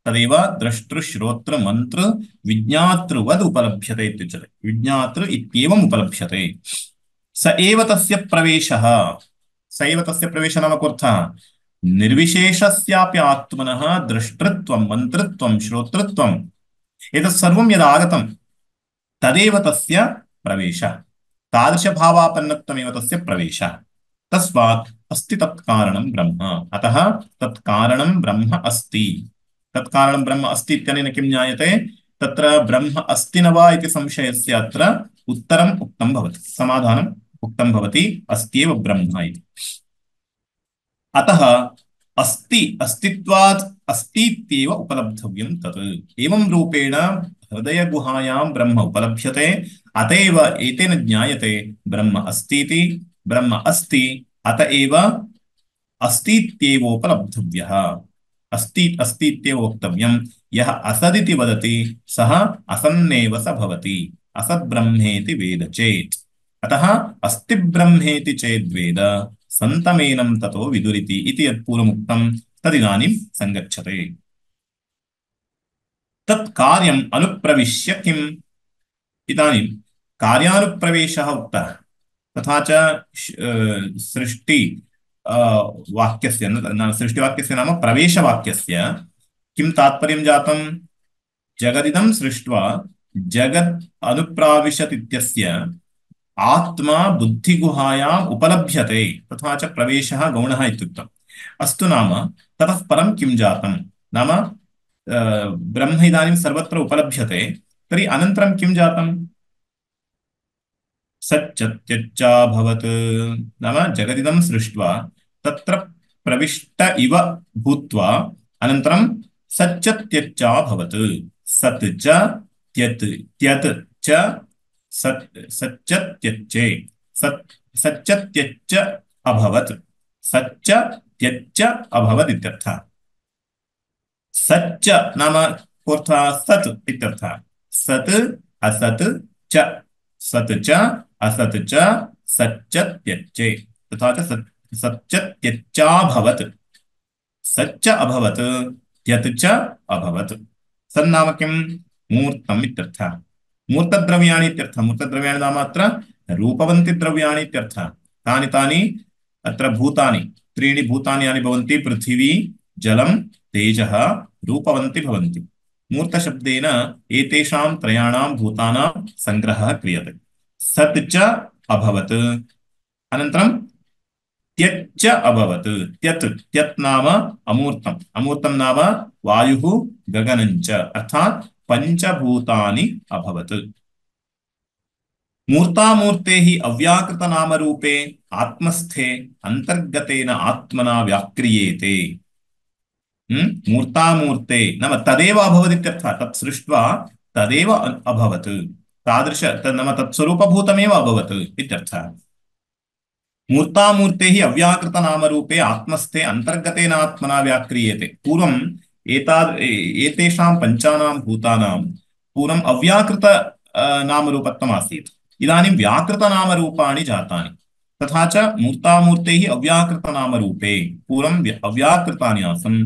तदेव द्रष्टृश्रोत्र मंत्र विज्ञातृवद् उपलभ्यते इत्युच्यते। विज्ञातृ इत्येवम् उपलभ्यते। स एव तस्य प्रवेशः। स एव तस्य प्रवेशः नाम कोऽर्थः? निर्विशेषस्यापि आत्मनः द्रष्टृत्वं मन्त्रत्वं श्रोतृत्वम् एतत् सर्वं यदा आगतं तदेव तस्य प्रवेशः। तादृशभावापन्नत्वमेव तस्य प्रवेशः। तस्मात् अस्ति तत्कारणं ब्रह्म। अतः तत्कारणं ब्रह्म अस्ति। तत्कारणं ब्रह्म अस्ति इत्यनेन किं ज्ञायते? तत्र ब्रह्म अस्ति न वा इति संशयस्य अत्र उत्तरम् उक्तं भवति, समाधानम् उक्तं भवति, अस्त्येव ब्रह्म इति। अतः अस्ति अस्तित्वात् अस्तीत्येव उपलब्धव्यं तत्। एवं रूपेण हृदयगुहायां ब्रह्म उपलभ्यते। अत एव एतेन ज्ञायते ब्रह्म अस्तीति। ब्रह्म अस्ति अत एव अस्तीत्येवोपलब्धव्यः। अस्ति अस्तीत्येव वक्तव्यं। यः असदिति वदति सः असन्नेव स भवति। असद्ब्रह्मेति वेद चेत्। अतः अस्ति ब्रह्मेति चेद्वेद सन्तमेनं ततो विदुरिति इति यत्पूर्वमुक्तं तदिदानीं सङ्गच्छते। तत् कार्यम् अनुप्रविश्य किम्? इदानीं कार्यानुप्रवेशः उक्तः। तथा च सृष्टि वाक्यस्य सृष्टिवाक्यस्य नाम प्रवेशवाक्यस्य किं तात्पर्यं जातं? जगदिदं सृष्ट्वा जगत् अनुप्राविशत् इत्यस्य आत्मा बुद्धिगुहायाम् उपलभ्यते। तथा च प्रवेशः गौणः इत्युक्तम्। अस्तु, नाम ततः परं किं जातं? नाम ब्रह्म इदानीं सर्वत्र उपलभ्यते, तर्हि अनन्तरं किं जातं? सच्चत्यच्चाभवत्। नाम जगदिदं सृष्ट्वा तत्र प्रविष्ट इव भूत्वा अनन्तरं सच्चत्यच्चाभवत्। सत् च त्यत् त्यत् च सच्चत्यच्चे सच्चत्यच्च अभवत्। सच्च त्यच्च अभवत् इत्यर्थः। सच्च नाम कोऽर्थः? सत् इत्यर्थः। सत् असत् च, सत् च असत् च सच्च त्यच्चे। तथा च सच्च त्यच्चाभवत्। सच्च अभवत् त्यत् च अभवत्। सन्नाम किं? मूर्तम् इत्यर्थः। मूर्तद्रव्याणि इत्यर्थः। मूर्तद्रव्याणि नाम अत्र रूपवन्ति द्रव्याणि इत्यर्थः। तानि तानि अत्र भूतानि, त्रीणि भूतानि यानि भवन्ति, पृथिवी जलं तेजः, रूपवन्ति भवन्ति। मूर्तशब्देन एतेषां त्रयाणां भूतानां सङ्ग्रहः क्रियते। सत् च अभवत्। अनन्तरं त्यच्च अभवत्। त्यत् त्यत् नाम अमूर्तम्। अमूर्तं नाम वायुः गगनञ्च, अर्थात् पञ्चभूतानि अभवत्। मूर्तामूर्ते हि अव्याकृतनामरूपे आत्मस्थे अन्तर्गतेन आत्मना व्याक्रियेते। मूर्तामूर्ते नाम तदेव अभवत् इत्यर्थः। तत् सृष्ट्वा तदेव अभवत्। तादृश नाम तत्स्वरूपभूतमेव अभवत् इत्यर्थः। मूर्तामूर्ते हि अव्याकृतनामरूपे आत्मस्थे अन्तर्गतेन आत्मना व्याक्रियेते। पूर्वम् एतेषां पञ्चानां भूतानां पूर्वम् अव्याकृत नामरूपत्वम् आसीत्। इदानीं व्याकृतनामरूपाणि जातानि। तथा च मूर्तामूर्ते हि अव्याकृतनामरूपे पूर्वम् अव्याकृतानि आसन्।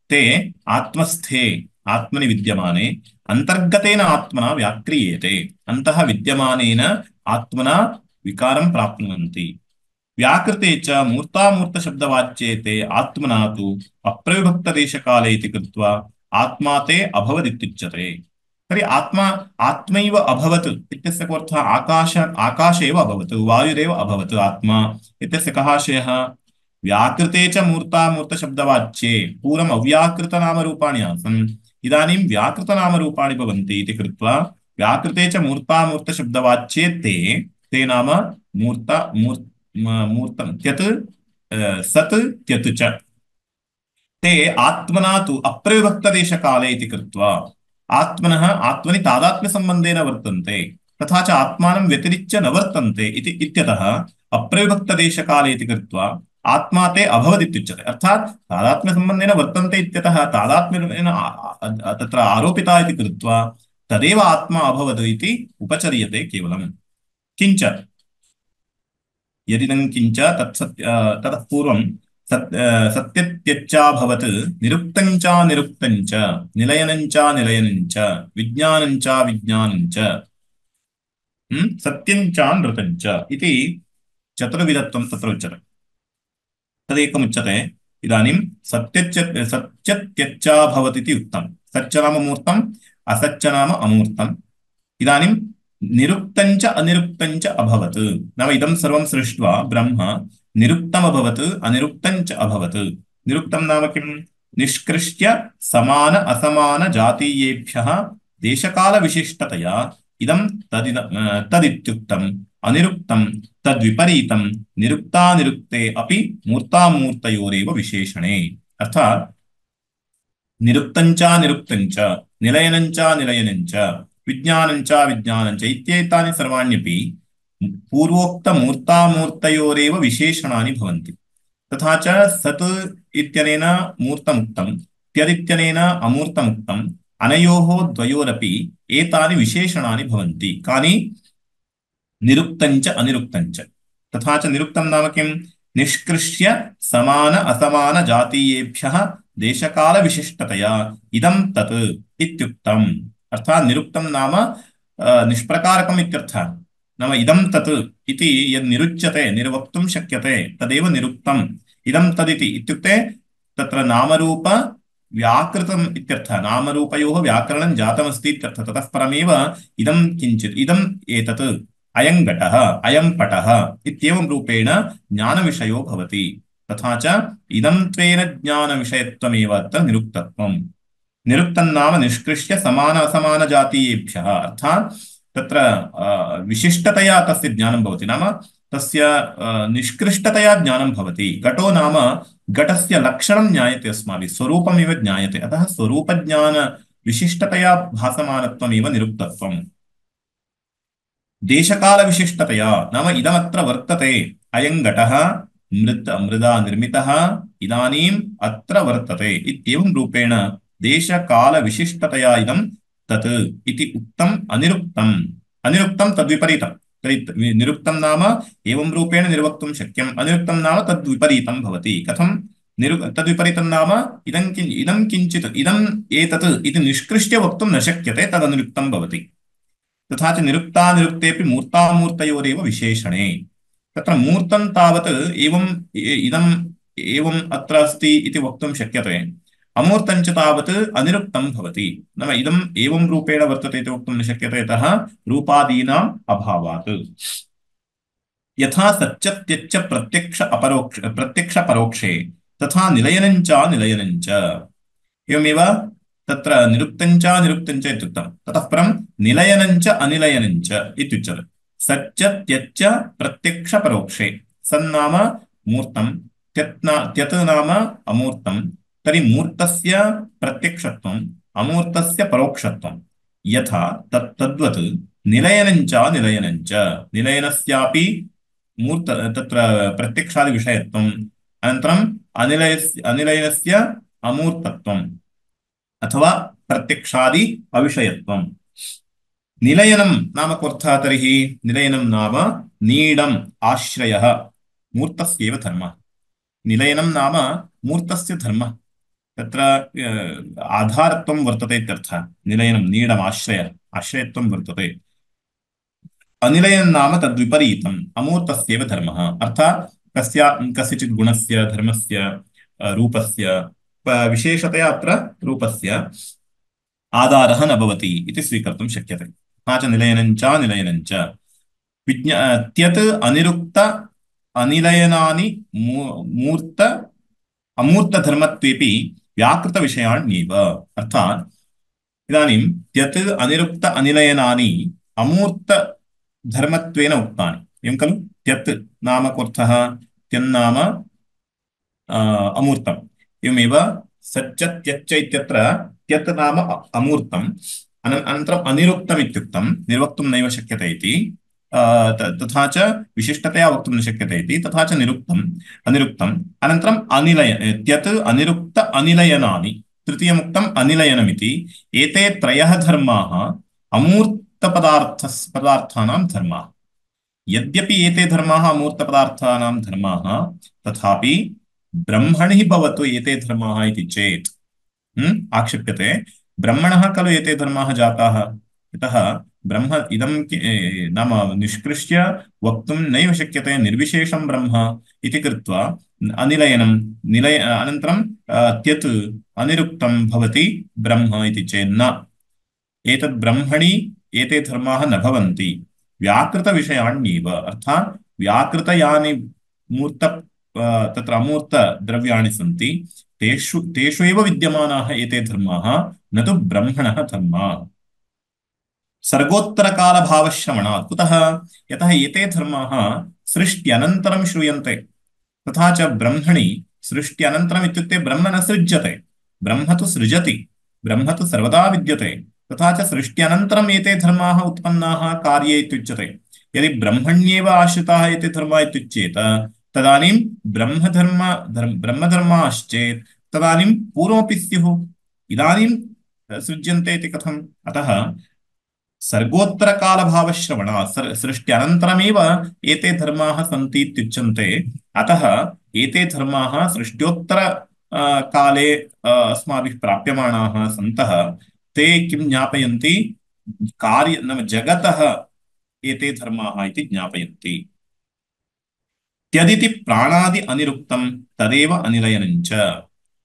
ते आत्मस्थे आत्मनि विद्यमाने अन्तर्गतेन आत्मना व्याक्रियेते। अन्तः विद्यमानेन आत्मना विकारं प्राप्नुवन्ति। व्याकृते च मूर्तामूर्तशब्दवाच्ये ते आत्मना तु अप्रविभक्तदेशकाले इति कृत्वा आत्मा ते अभवदित्युच्यते। तर्हि आत्मा आत्मैव अभवत् इत्यस्य कोऽर्थः? आकाश एव अभवत्, वायुरेव अभवत् आत्मा इत्यस्य कः आशयः? व्याकृते च मूर्तामूर्तशब्दवाच्ये पूर्वम् अव्याकृतनामरूपाणि आसन्, इदानीं व्याकृतनामरूपाणि भवन्ति इति कृत्वा व्याकृते च मूर्तामूर्तशब्दवाच्ये ते नाम मूर्तं त्यत् सत् त्यत् च ते आत्मना तु अप्रविभक्तदेशकाले इति कृत्वा आत्मनः आत्मनि तादात्म्यसम्बन्धेन वर्तन्ते। तथा च आत्मानं व्यतिरिच्य न वर्तन्ते इत्यतः अप्रविभक्तदेशकाले इति कृत्वा आत्मा ते अभवदित्युच्यते। अर्थात् तादात्म्यसम्बन्धेन वर्तन्ते इत्यतः तादात्म्येन तत्र आरोपिता इति कृत्वा तदेव आत्मा अभवत् इति उपचर्यते केवलम्। किञ्च यदिदं किञ्च ततः पूर्वं सत्यत्यच्चाभवत् निरुक्तञ्च निलयनञ्च विज्ञानञ्च विज्ञानञ्च सत्यञ्च नृतञ्च इति चतुर्विधत्वं तत्र उच्यते। तदेकमुच्यते। इदानीं सत्यत्यच्चाभवत् इति उक्तं। सच्च नाम मूर्तम्, असच्च नाम अमूर्तम्। इदानीं निरुक्तञ्च अनिरुक्तञ्च अभवत्। नाम इदं सर्वं सृष्ट्वा ब्रह्म निरुक्तमभवत्, अनिरुक्तञ्च अभवत्। निरुक्तं नाम किम्? निष्कृष्य समान असमान जातीयेभ्यः देशकालविशिष्टतया इदं तदित्युक्तम्। अनिरुक्तं तद्विपरीतं निरुक्तानिरुक्ते अपि मूर्तामूर्तयोरेव विशेषणे। अर्थात् निरुक्तञ्च निरुक्तञ्च निलयनञ्च निलयनञ्च विज्ञानञ्च विज्ञानञ्च इत्येतानि सर्वाण्यपि पूर्वोक्तमूर्तामूर्तयोरेव विशेषणानि भवन्ति। तथा च सत् इत्यनेन मूर्तमुक्तं, त्यदित्यनेन अमूर्तमुक्तम्। अनयोः द्वयोरपि एतानि विशेषणानि भवन्ति। कानि? निरुक्तञ्च अनिरुक्तञ्च। तथा च निरुक्तं नाम किम्? निष्कृष्य समान असमान जातीयेभ्यः देशकालविशिष्टतया इदं तत् इत्युक्तम्। अर्थात् निरुक्तं नाम निष्प्रकारकम् इत्यर्थः। नाम इदं तत् इति यद् निरुच्यते, निर्वक्तुं शक्यते, तदेव निरुक्तम्। इदं तदिति इत्युक्ते तत्र नामरूप व्याकृतम् इत्यर्थः। नामरूपयोः व्याकरणं जातमस्ति इत्यर्थः। ततः परमेव इदं किञ्चित्, इदम् एतत्, अयं घटः, अयं पटः इत्येवं रूपेण ज्ञानविषयो भवति। तथा च इदं त्वेन ज्ञानविषयत्वमेव अत्र निरुक्तत्वम्। निरुक्तं नाम निष्कृष्य समान असमान जातीयेभ्यः। अर्थात् तत्र विशिष्टतया तस्य ज्ञानं भवति। नाम तस्य निष्कृष्टतया ज्ञानं भवति। घटो नाम घटस्य लक्षणं ज्ञायते अस्माभिः, स्वरूपमिव ज्ञायते। अतः स्वरूपज्ञान विशिष्टतया भासमानत्वमेव निरुक्तत्वम्। देशकालविशिष्टतया नाम इदमत्र वर्तते, अयं घटः मृदा निर्मितः, इदानीम् अत्र वर्तते इत्येवं रूपेण देशकालविशिष्टतया इदं तत् इति उक्तम्। अनिरुक्तम्, अनिरुक्तं तद्विपरीतं। तर्हि निरुक्तं नाम एवं रूपेण निर्वक्तुं शक्यम्, अनिरुक्तं नाम तद्विपरीतं भवति। कथं तद्विपरीतं नाम इदं किञ्चित्, इदम् एतत् इति निष्कृष्य वक्तुं न शक्यते, तदनिरुक्तं भवति। तथा च निरुक्तानिरुक्तेऽपि मूर्तामूर्तयोरेव विशेषणे। तत्र मूर्तं तावत् एवम् इदम् एवम् अत्र अस्ति इति वक्तुं शक्यते। अमूर्तं च तावत् अनिरुक्तं भवति। नाम इदम् एवं रूपेण वर्तते इति वक्तुं न शक्यते, यतः रूपादीनाम् अभावात्। यथा सच्चत्यच्च प्रत्यक्षपरोक्षे तथा निलयनञ्च निलयनञ्च। एवमेव तत्र निरुक्तञ्च निरुक्तञ्च इत्युक्तं। ततः परं निलयनञ्च अनिलयनञ्च इत्युच्यते। सच्च त्यच्च प्रत्यक्षपरोक्षे। सन्नाम मूर्तं, त्यत् नाम अमूर्तं। तर्हि मूर्तस्य प्रत्यक्षत्वम्, अमूर्तस्य परोक्षत्वं यथा तद्वत् निलयनञ्च निलयनञ्च। निलयनस्यापि मूर्त तत्र प्रत्यक्षादिविषयत्वम्, अनन्तरम् अनिलयनस्य अमूर्तत्वम् अथवा प्रत्यक्षादि अविषयत्वम्। निलयनं नाम कोऽर्थः तर्हि? निलयनं नाम नीडम् आश्रयः, मूर्तस्यैव धर्मः। निलयनं नाम मूर्तस्य धर्मः, तत्र आधारत्वं वर्तते इत्यर्थः। निलयनं नीडम् आश्रयत्वं वर्तते। अनिलयनं नाम तद्विपरीतम्, अमूर्तस्यैव धर्मः। अर्थात् कस्यचित् गुणस्य, धर्मस्य, रूपस्य, विशेषतया अत्र रूपस्य आधारः न भवति इति स्वीकर्तुं शक्यते। तथा च निलयनञ्च निलयनञ्च त्यत् अनिरुक्त अनिलयनानि मूर्त अमूर्तधर्मत्वेपि व्याकृतविषयाण्येव। अर्थात् इदानीं त्यत् अनिरुक्त अनिलयनानि अमूर्तधर्मत्वेन उक्तानि, एवं खलु? त्यत् नाम कोऽर्थः? त्यन्नाम अमूर्तम्। एवमेव सच्च त्यच्च इत्यत्र त्यत् नाम अमूर्तम्, अनन्तरम् अनिरुक्तम् इत्युक्तं, निर्वक्तुं नैव शक्यते इति। तथा च विशिष्टतया वक्तुं न शक्यते इति, तथा च निरुक्तम् अनिरुक्तम् अनन्तरम् अनिलय इत्यत् अनिरुक्त अनिलयनानि तृतीयमुक्तम् अनिलयनमिति। एते त्रयः धर्माः पदार्थानां धर्माः। यद्यपि एते धर्माः अमूर्तपदार्थानां धर्माः, तथापि ब्रह्मणि भवतु एते धर्माः इति चेत् आक्षिप्यते, ब्रह्मणः खलु एते धर्माः जाताः, यतः ब्रह्म इदं नाम निष्कृष्य वक्तुं नैव शक्यते निर्विशेषं ब्रह्म इति कृत्वा अनिलयनं अनन्तरं त्यत् अनिरुक्तं भवति ब्रह्म इति चेन्न, एतद् ब्रह्मणि एते धर्माः न भवन्ति। व्याकृतविषयाण्येव, अर्थात् व्याकृतयानि मूर्त तत्र अमूर्त द्रव्याणि सन्ति, तेषु एव विद्यमानाः एते धर्माः, न तु ब्रह्मणः धर्माः। सर्गोत्तरकालभावश्रवणात्, कुतः? यतः एते धर्माः सृष्ट्यनन्तरं श्रूयन्ते, तथा च ब्रह्मणि सृष्ट्यनन्तरम् इत्युक्ते ब्रह्म न सृज्यते, ब्रह्म तु सृजति, ब्रह्म तु सर्वदा विद्यते, तथा च सृष्ट्यनन्तरम् एते धर्माः उत्पन्नाः कार्ये इत्युच्यते। यदि ब्रह्मण्येव आश्रिताः एते धर्माः इत्युच्येत, तदानीं ब्रह्मधर्माश्चेत् तदानीं पूर्वमपि स्युः, इदानीं सृज्यन्ते इति कथम्? अतः सर्गोत्तरकालभावश्रवणात् सृष्ट्यनन्तरमेव एते धर्माः सन्ति इत्युच्यन्ते। अतः एते धर्माः सृष्ट्योत्तर काले अस्माभिः प्राप्यमाणाः सन्तः, ते किं ज्ञापयन्ति? कार्य नाम जगतः एते धर्माः इति ज्ञापयन्ति। त्यदिति प्राणादि अनिरुक्तं तदेव अनिलयनञ्च।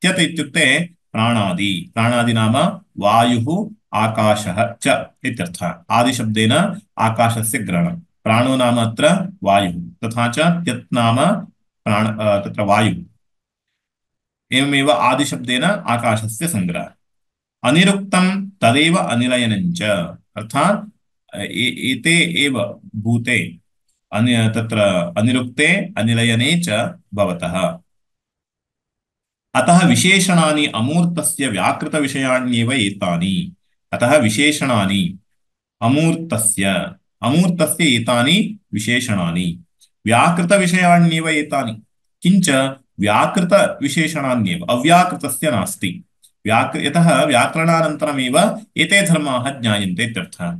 त्यत् इत्युक्ते प्राणादि, प्राणादि नाम वायुः आकाशः च इत्यर्थः। आदिशब्देन आकाशस्य ग्रहणं, प्राणो नाम अत्र वायुः, तथा च त्यत् नाम तत्र वायुः, एवमेव आदिशब्देन आकाशस्य संग्रहः। अनिरुक्तं तदेव अनिलयनञ्च, अर्थात् एते एव भूते तत्र अनिरुक्ते अनिलयने च भवतः। अतः विशेषणानि अमूर्तस्य व्याकृतविषयाण्येव एतानि। अतः विशेषणानि अमूर्तस्य एतानि विशेषणानि, व्याकृतविषयाण्येव एतानि, किञ्च व्याकृतविशेषणान्येव, अव्याकृतस्य नास्ति। यतः व्याकरणानन्तरमेव एते धर्माः ज्ञायन्ते इत्यर्थः।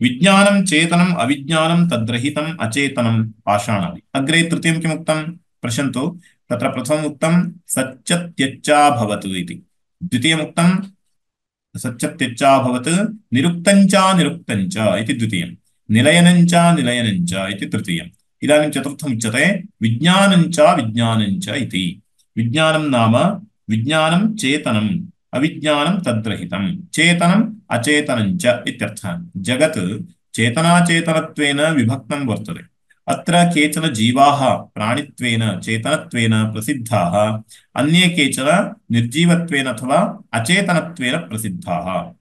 विज्ञानं चेतनम् अविज्ञानं तद्रहितम् अचेतनं पाषाणादि। अग्रे तृतीयं किमुक्तं पश्यन्तु, तत्र प्रथमम् उक्तं सच्चत्यच्चाभवत् इति, द्वितीयमुक्तं सच्चत्यच्चाभवत् निरुक्तञ्च इति द्वितीयं, निलयनञ्च इति तृतीयम्। इदानीं चतुर्थम् उच्यते विज्ञानञ्च इति। विज्ञानं नाम विज्ञानं चेतनम् अविज्ञानं तद्रहितं, चेतनम् अचेतनञ्च इत्यर्थः। जगत् चेतनाचेतनत्वेन विभक्तं वर्तते। अत्र केचन जीवाः प्राणित्वेन चेतनत्वेन प्रसिद्धाः, अन्ये केचन निर्जीवत्वेन अथवा अचेतनत्वेन प्रसिद्धाः।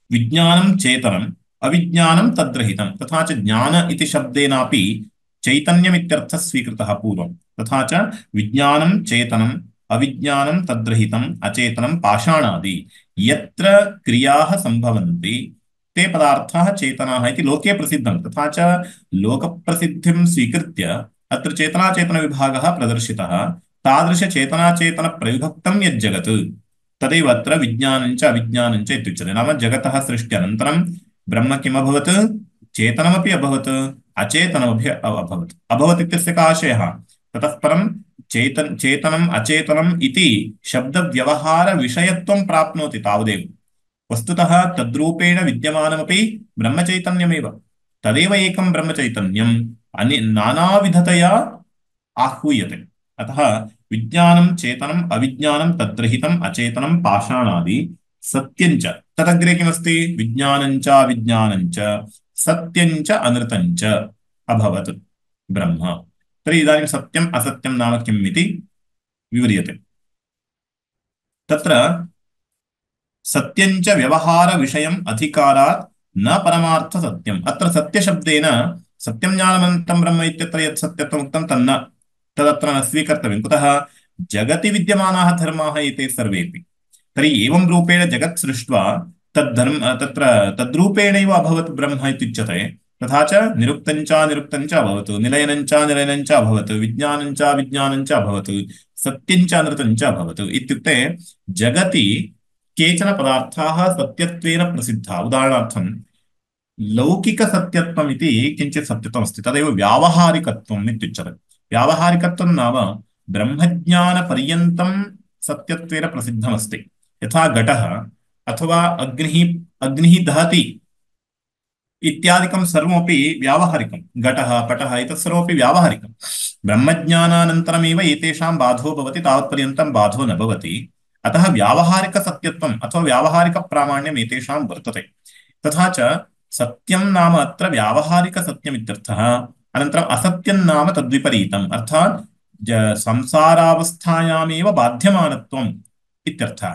विज्ञानं चेतनम् अविज्ञानं तद्रहितं, तथा च ज्ञान इति शब्देनापि चैतन्यमित्यर्थः स्वीकृतः पूर्वं, तथा च विज्ञानं चेतनम् अविज्ञानं तद्रहितम् अचेतनं पाषाणादि। यत्र क्रियाः सम्भवन्ति ते पदार्थाः चेतनाः इति लोके प्रसिद्धं, तथा च लोकप्रसिद्धिं स्वीकृत्य अत्र चेतनाचेतनविभागः प्रदर्शितः। तादृशचेतनाचेतनप्रविभक्तं यज्जगत् तदेव अत्र विज्ञानञ्च अविज्ञानञ्च इत्युच्यते। नाम जगतः सृष्ट्यनन्तरं ब्रह्म किमभवत्? चेतनमपि अभवत् अचेतनमपि अभवत्। अभवत् इत्यस्य कः आशयः? ततः परं चेतनम् अचेतनम् इति शब्दव्यवहारविषयत्वं प्राप्नोति तावदेव। वस्तुतः तद्रूपेण विद्यमानमपि ब्रह्मचैतन्यमेव, तदेव एकं ब्रह्मचैतन्यं नानाविधतया आहूयते। अतः विज्ञानं चेतनम् अविज्ञानं तद्रहितम् अचेतनं पाषाणादि सत्यञ्च। तदग्रे किमस्ति? विज्ञानञ्च अविज्ञानञ्च सत्यञ्च अनृतञ्च अभवत् ब्रह्म। तर्हि इदानीं सत्यम् असत्यं नाम किम् इति विव्रियते। तत्र सत्यञ्च व्यवहारविषयम् अधिकारात् न परमार्थसत्यम्। अत्र सत्यशब्देन सत्यं ज्ञानमनन्तं ब्रह्म इत्यत्र यत् सत्यत्वम् उक्तं तदत्र न स्वीकर्तव्यं। कुतः? जगति विद्यमानाः धर्माः एते सर्वेपि। तर्हि एवं रूपेण जगत् सृष्ट्वा तत्र तद्रूपेणैव अभवत् ब्रह्म इत्युच्यते। तथा च निरुक्तञ्च निरुक्तञ्च अभवत्, निलयनञ्च निलयनञ्च अभवत्, विज्ञानञ्च विज्ञानञ्च अभवत्, सत्यञ्च अनृतञ्च अभवत्। इत्युक्ते जगति केचन पदार्थाः सत्यत्वेन प्रसिद्धाः। उदाहरणार्थं लौकिकसत्यत्वम् इति किञ्चित् सत्यत्वमस्ति, तदेव व्यावहारिकत्वम् इत्युच्यते। व्यावहारिकत्वं नाम ब्रह्मज्ञानपर्यन्तं सत्यत्वेन प्रसिद्धमस्ति। यथा घटः अथवा अग्निः, अग्निः दहति इत्यादिकं सर्वमपि व्यावहारिकं। घटः पटः एतत् सर्वमपि व्यावहारिकं। ब्रह्मज्ञानानन्तरमेव एतेषां बाधो भवति, तावत्पर्यन्तं बाधो न भवति। अतः व्यावहारिकसत्यत्वम् अथवा व्यावहारिकप्रामाण्यम् एतेषां वर्तते। तथा च सत्यं नाम अत्र व्यावहारिकसत्यम् इत्यर्थः। अनन्तरम् असत्यं नाम तद्विपरीतम्, अर्थात् संसारावस्थायामेव बाध्यमानत्वम् इत्यर्थः।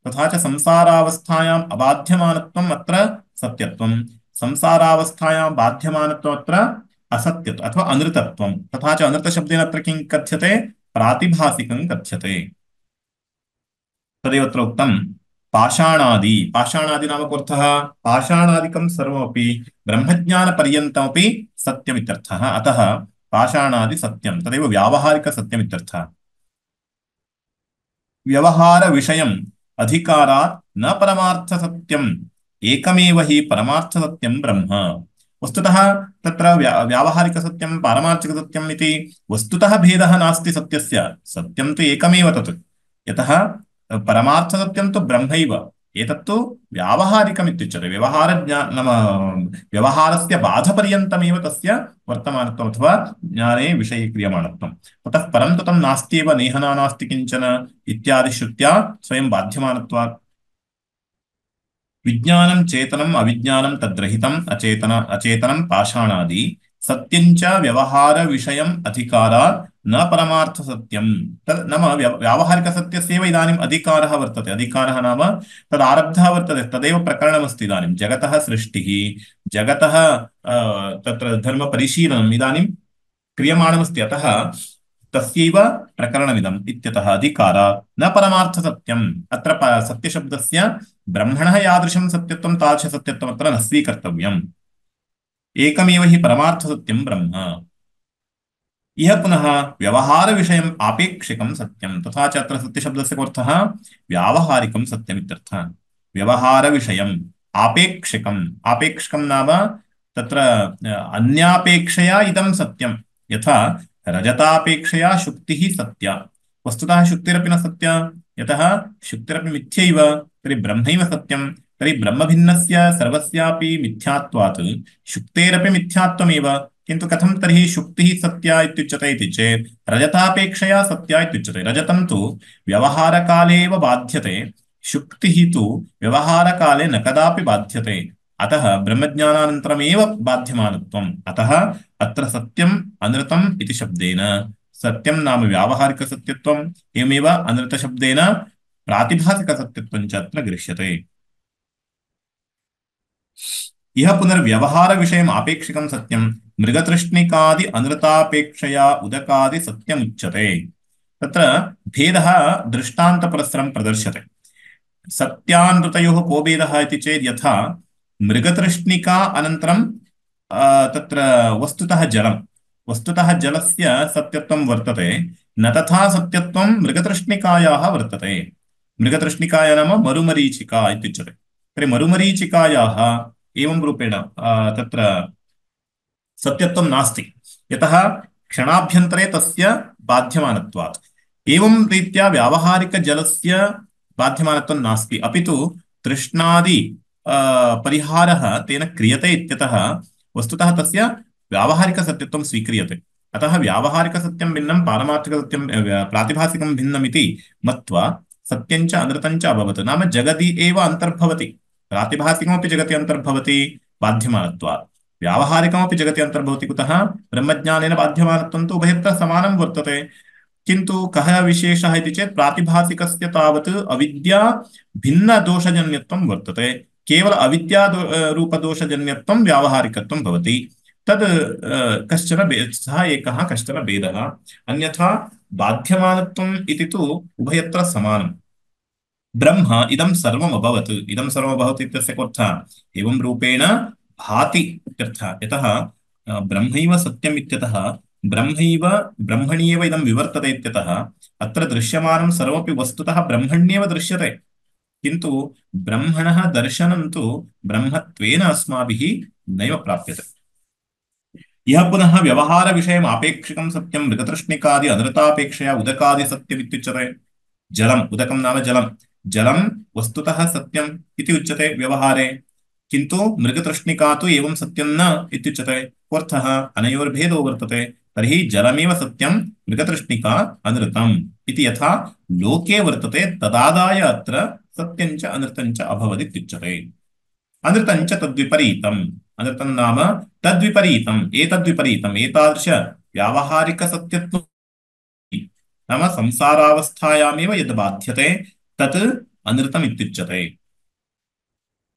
तथा च संसारावस्थायाम् अबाध्यमानत्वम् अत्र सत्यत्वम्, संसारावस्थायां बाध्यमानत्वम् अत्र असत्यत्वम् अथवा अनृतत्वम्। तथा च अनृतशब्देन अत्र किं कथ्यते? प्रातिभासिकं कथ्यते। तदेव अत्र उक्तं पाषाणादि। पाषाणादि नाम कोऽर्थः? पाषाणादिकं सर्वमपि ब्रह्मज्ञानपर्यन्तमपि सत्यमित्यर्थः। अतः पाषाणादि सत्यं, तदेव व्यावहारिकसत्यमित्यर्थः। व्यवहारविषयम् अधिकारात् न परमार्थसत्यम्, एकमेव हि परमार्थसत्यं ब्रह्म। वस्तुतः तत्र व्यावहारिकसत्यं पारमार्थिकसत्यम् इति वस्तुतः भेदः नास्ति सत्यस्य, सत्यं तु एकमेव तत्। यतः परमार्थसत्यं तु ब्रह्मैव, एतत्तु व्यावहारिकमित्युच्यते। नाम व्यवहारस्य बाधपर्यन्तमेव तस्य वर्तमानत्वम् अथवा ज्ञाने विषये क्रियमाणत्वम्। ततः परं तु तं नास्त्येव, नेहना नास्ति किञ्चन इत्यादि श्रुत्या स्वयं बाध्यमानत्वात्। विज्ञानं चेतनम् अविज्ञानं तद्रहितम् अचेतनं पाषाणादि, सत्यञ्च व्यवहार विषयम् अधिकारात् न परमार्थसत्यम्। तद् नाम व्यावहारिकसत्यस्यैव इदानीम् अधिकारः वर्तते। अधिकारः नाम तदारब्धः वर्तते, तदेव प्रकरणमस्ति। इदानीं जगतः सृष्टिः, जगतः तत्र धर्मपरिशीलनम् इदानीं क्रियमाणमस्ति। अतः तस्यैव प्रकरणमिदम् इत्यतः अधिकारात् न परमार्थसत्यम्। अत्र सत्यशब्दस्य ब्रह्मणः यादृशं सत्यत्वं तादृश सत्यत्वम् अत्र न स्वीकर्तव्यम्। एकमेव हि परमार्थसत्यं ब्रह्म। इह पुनः व्यवहारविषयम् आपेक्षिकं सत्यं। तथा च अत्र सत्यशब्दस्य कोऽर्थः? व्यावहारिकं सत्यमित्यर्थः। व्यवहारविषयम् आपेक्षिकम्, आपेक्षिकं नाम तत्र अन्यापेक्षया इदं सत्यं। यथा रजतापेक्षया शुक्तिः सत्या। वस्तुतः शुक्तिरपि न सत्या, यतः शुक्तिरपि मिथ्यैव। तर्हि ब्रह्मैव सत्यं। तर्हि ब्रह्मभिन्नस्य सर्वस्यापि मिथ्यात्वात् शुक्तेरपि मिथ्यात्वमेव। किन्तु कथं तर्हि शुक्तिः सत्या इत्युच्यते इति चेत् रजतापेक्षया सत्या इत्युच्यते। रजतं तु व्यवहारकाले एव बाध्यते, शुक्तिः तु व्यवहारकाले न कदापि बाध्यते। अतः ब्रह्मज्ञानानन्तरमेव बाध्यमानत्वम्। अतः अत्र सत्यम् अनृतम् इति शब्देन, सत्यं नाम व्यावहारिकसत्यत्वम्, एवमेव अनृतशब्देन प्रातिभासिकसत्यत्वं च अत्र गृह्यते। इह पुनर्व्यवहारविषयम् आपेक्षिकं सत्यं मृगतृष्णिकादि अनृतापेक्षया उदकादि सत्यमुच्यते। तत्र भेदः दृष्टान्तपुरस्सरं प्रदर्श्यते। सत्यानृतयोः को भेदः इति चेत् यथा मृगतृष्णिका अनन्तरं तत्र वस्तुतः जलं, वस्तुतः जलस्य सत्यत्वं वर्तते, न तथा सत्यत्वं मृगतृष्णिकायाः वर्तते। मृगतृष्णिकाया नाम मरुमरीचिका इत्युच्यते। तर्हि मरुमरीचिकायाः एवं रूपेण तत्र सत्यत्वं नास्ति, यतः क्षणाभ्यन्तरे तस्य बाध्यमानत्वात्। एवं रीत्या व्यावहारिकजलस्य बाध्यमानत्वं नास्ति, अपि तु तृष्णादि परिहारः तेन क्रियते इत्यतः वस्तुतः तस्य व्यावहारिकसत्यत्वं स्वीक्रियते। अतः व्यावहारिकसत्यं भिन्नं, पारमार्थिकसत्यं प्रातिभासिकं भिन्नमिति मत्वा सत्यञ्च अनृतञ्च अभवत्। नाम जगति एव अन्तर्भवति, प्रातिभासिकमपि जगति अन्तर्भवति बाध्यमानत्वात्, व्यावहारिकमपि जगति अन्तर्भवति। कुतः? ब्रह्मज्ञानेन बाध्यमानत्वं तु उभयत्र समानं वर्तते। किन्तु कः विशेषः इति चेत् प्रातिभासिकस्य तावत् अविद्या भिन्नदोषजन्यत्वं वर्तते। केवल अविद्या रूपदोषजन्यत्वं व्यावहारिकत्वं भवति। तद् कश्चन सः एकः कश्चन भेदः। अन्यथा बाध्यमानत्वम् इति तु उभयत्र समानम्। ब्रह्म इदं सर्वम् अभवत्, इदं सर्वम् अभवत् इत्यस्य कोऽर्थः? एवं रूपेण भाति इत्यर्थः। यतः ब्रह्मैव सत्यम् इत्यतः ब्रह्मैव ब्रह्मणि एव इदं विवर्तते इत्यतः अत्र दृश्यमानं सर्वमपि वस्तुतः ब्रह्मण्येव दृश्यते। किन्तु ब्रह्मणः दर्शनं तु ब्रह्मत्वेन अस्माभिः नैव प्राप्यते। यह पुनः व्यवहारविषयम् आपेक्षिकं सत्यं मृगतृष्णिकादि अनृतापेक्षया उदकादि सत्यमित्युच्यते। जलम्, उदकं नाम जलं, जलं वस्तुतः सत्यम् इति उच्यते व्यवहारे, किन्तु मृगतृष्णिका तु एवं सत्यं न इत्युच्यते। कोऽर्थः? अनयोर्भेदो वर्तते। तर्हि जलमेव सत्यं, मृगतृष्णिका अनृतम् इति यथा लोके वर्तते तदादाय अत्र सत्यं च अनृतं च अभवत् इत्युच्यते। अनृतं च तद्विपरीतम्, अनृतं नाम तद्विपरीतम्, एतद्विपरीतम्, एतादृश व्यावहारिकसत्यत्वं नाम संसारावस्थायामेव यद् बाध्यते तत् अनृतम् इत्युच्यते।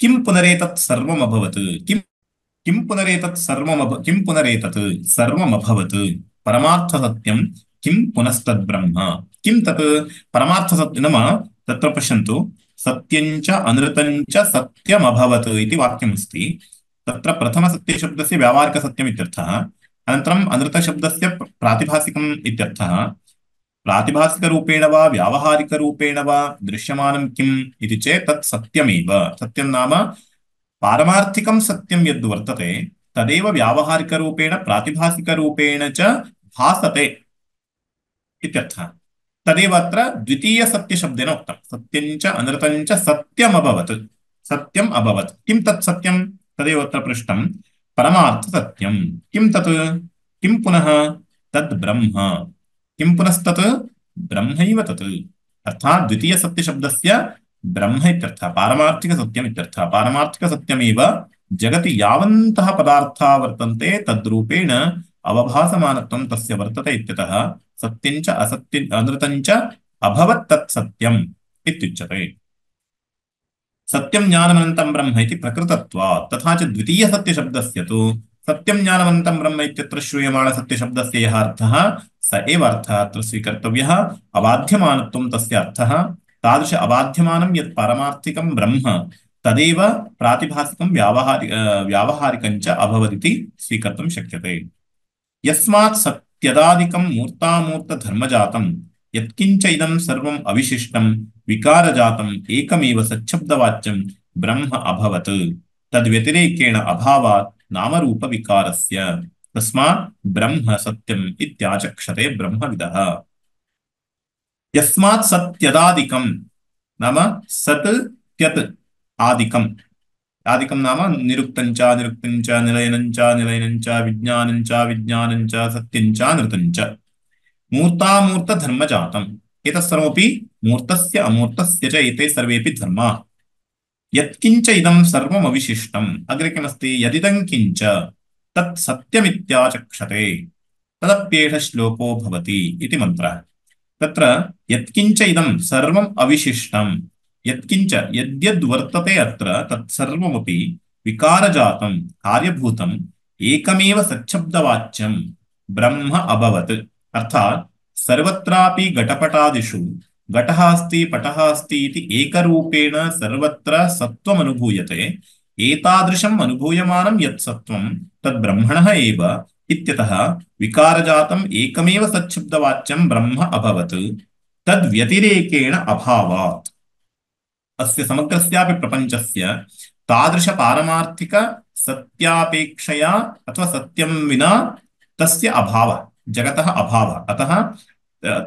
किं पुनरेतत् सर्वम् अभवत्? किं किं पुनरेतत् किं पुनरेतत् सर्वमभवत्? परमार्थसत्यं किं पुनस्तद्ब्रह्म? किं तत् परमार्थसत्यं नाम? तत्र पश्यन्तु, सत्यं च अनृतं च सत्यमभवत् इति वाक्यमस्ति। तत्र प्रथमसत्यशब्दस्य व्यावहारिकसत्यम् इत्यर्थः, अनन्तरम् अनृतशब्दस्य प्रातिभासिकम् इत्यर्थः। प्रातिभासिकरूपेण वा व्यावहारिकरूपेण वा दृश्यमानं किम् इति चेत् तत् सत्यमेव। सत्यं नाम पारमार्थिकं सत्यं यद् वर्तते तदेव व्यावहारिकरूपेण प्रातिभासिकरूपेण च भासते इत्यर्थः। तदेव अत्र द्वितीयसत्यशब्देन उक्तं। सत्यं च अनृतं च सत्यमभवत्, सत्यम् अभवत्। किं तत् सत्यं? तदेव अत्र पृष्टं। परमार्थसत्यं। किं तत्? किं पुनः? तद् ब्रह्म। किं पुनस्तत्? ब्रह्मैव तत्। अर्थात् द्वितीयसत्यशब्दस्य ब्रह्म इत्यर्थः, पारमार्थिकसत्यम् इत्यर्थः। पारमार्थिकसत्यमेव जगति यावन्तः पदार्थाः वर्तन्ते तद्रूपेण अवभासमानत्वं तस्य वर्तते इत्यतः सत्यं च असत्यं अनृतं च अभवत् तत् सत्यम् इत्युच्यते। सत्यं ज्ञानमनन्तं ब्रह्म इति प्रकृतत्वात्। तथा च द्वितीयसत्यशब्दस्य तु सत्यं ज्ञानमनन्तं ब्रह्म इत्यत्र श्रूयमाणसत्यशब्दस्य यः अर्थः स एव अर्थः अत्र स्वीकर्तव्यः। अबाध्यमानत्वं तस्य अर्थः। तादृश अबाध्यमानं यत् पारमार्थिकं ब्रह्म तदेव प्रातिभासिकं व्यावहारिकं च अभवदिति स्वीकर्तुं शक्यते। यस्मात् सत्यदादिकं मूर्तामूर्तधर्मजातं यत्किञ्च इदं सर्वम् अविशिष्टं विकारजातम् एकमेव सच्छब्दवाच्यं ब्रह्म अभवत् तद्व्यतिरेकेण अभावात् नामरूपविकारस्य। तस्मात् ब्रह्म सत्यम् इत्याचक्षते ब्रह्मविदः। यस्मात् सत्यदादिकं नाम सत् त्यत् आदिकम्, आदिकं नाम निरुक्तं च निरुक्तं च निलयनं च निलयनं च विज्ञानं च विज्ञानं च सत्यं च नृतं च मूर्तामूर्तधर्मजातम्। एतत् सर्वमपि मूर्तस्य अमूर्तस्य च एते सर्वेपि धर्माः। यत्किञ्च इदं सर्वम् अविशिष्टम्, अग्रे किमस्ति? यदिदं किञ्च तत् सत्यमित्याचक्षते तदप्येष श्लोको भवति इति मन्त्रः। तत्र यत्किञ्च इदं सर्वम् अविशिष्टं, यत्किञ्च यद्यद्वर्तते अत्र तत्सर्वमपि विकारजातं कार्यभूतम् एकमेव सच्छब्दवाच्यं ब्रह्म अभवत्। अर्थात् सर्वत्रापि घटपटादिषु घटः अस्ति पटः अस्ति इति एकरूपेण सर्वत्र सत्त्वम् अनुभूयते। एतादृशम् अनुभूयमानं यत् सत्त्वं तद् ब्रह्मणः एव इत्यतः विकारजातम् एकमेव सच्छब्दवाच्यं ब्रह्म अभवत् तद्व्यतिरेकेण अभावात्। अस्य समग्रस्यापि प्रपञ्चस्य तादृश पारमार्थिक सत्यापेक्षया अथवा सत्यं विना तस्य अभावः, जगतः अभावः। अतः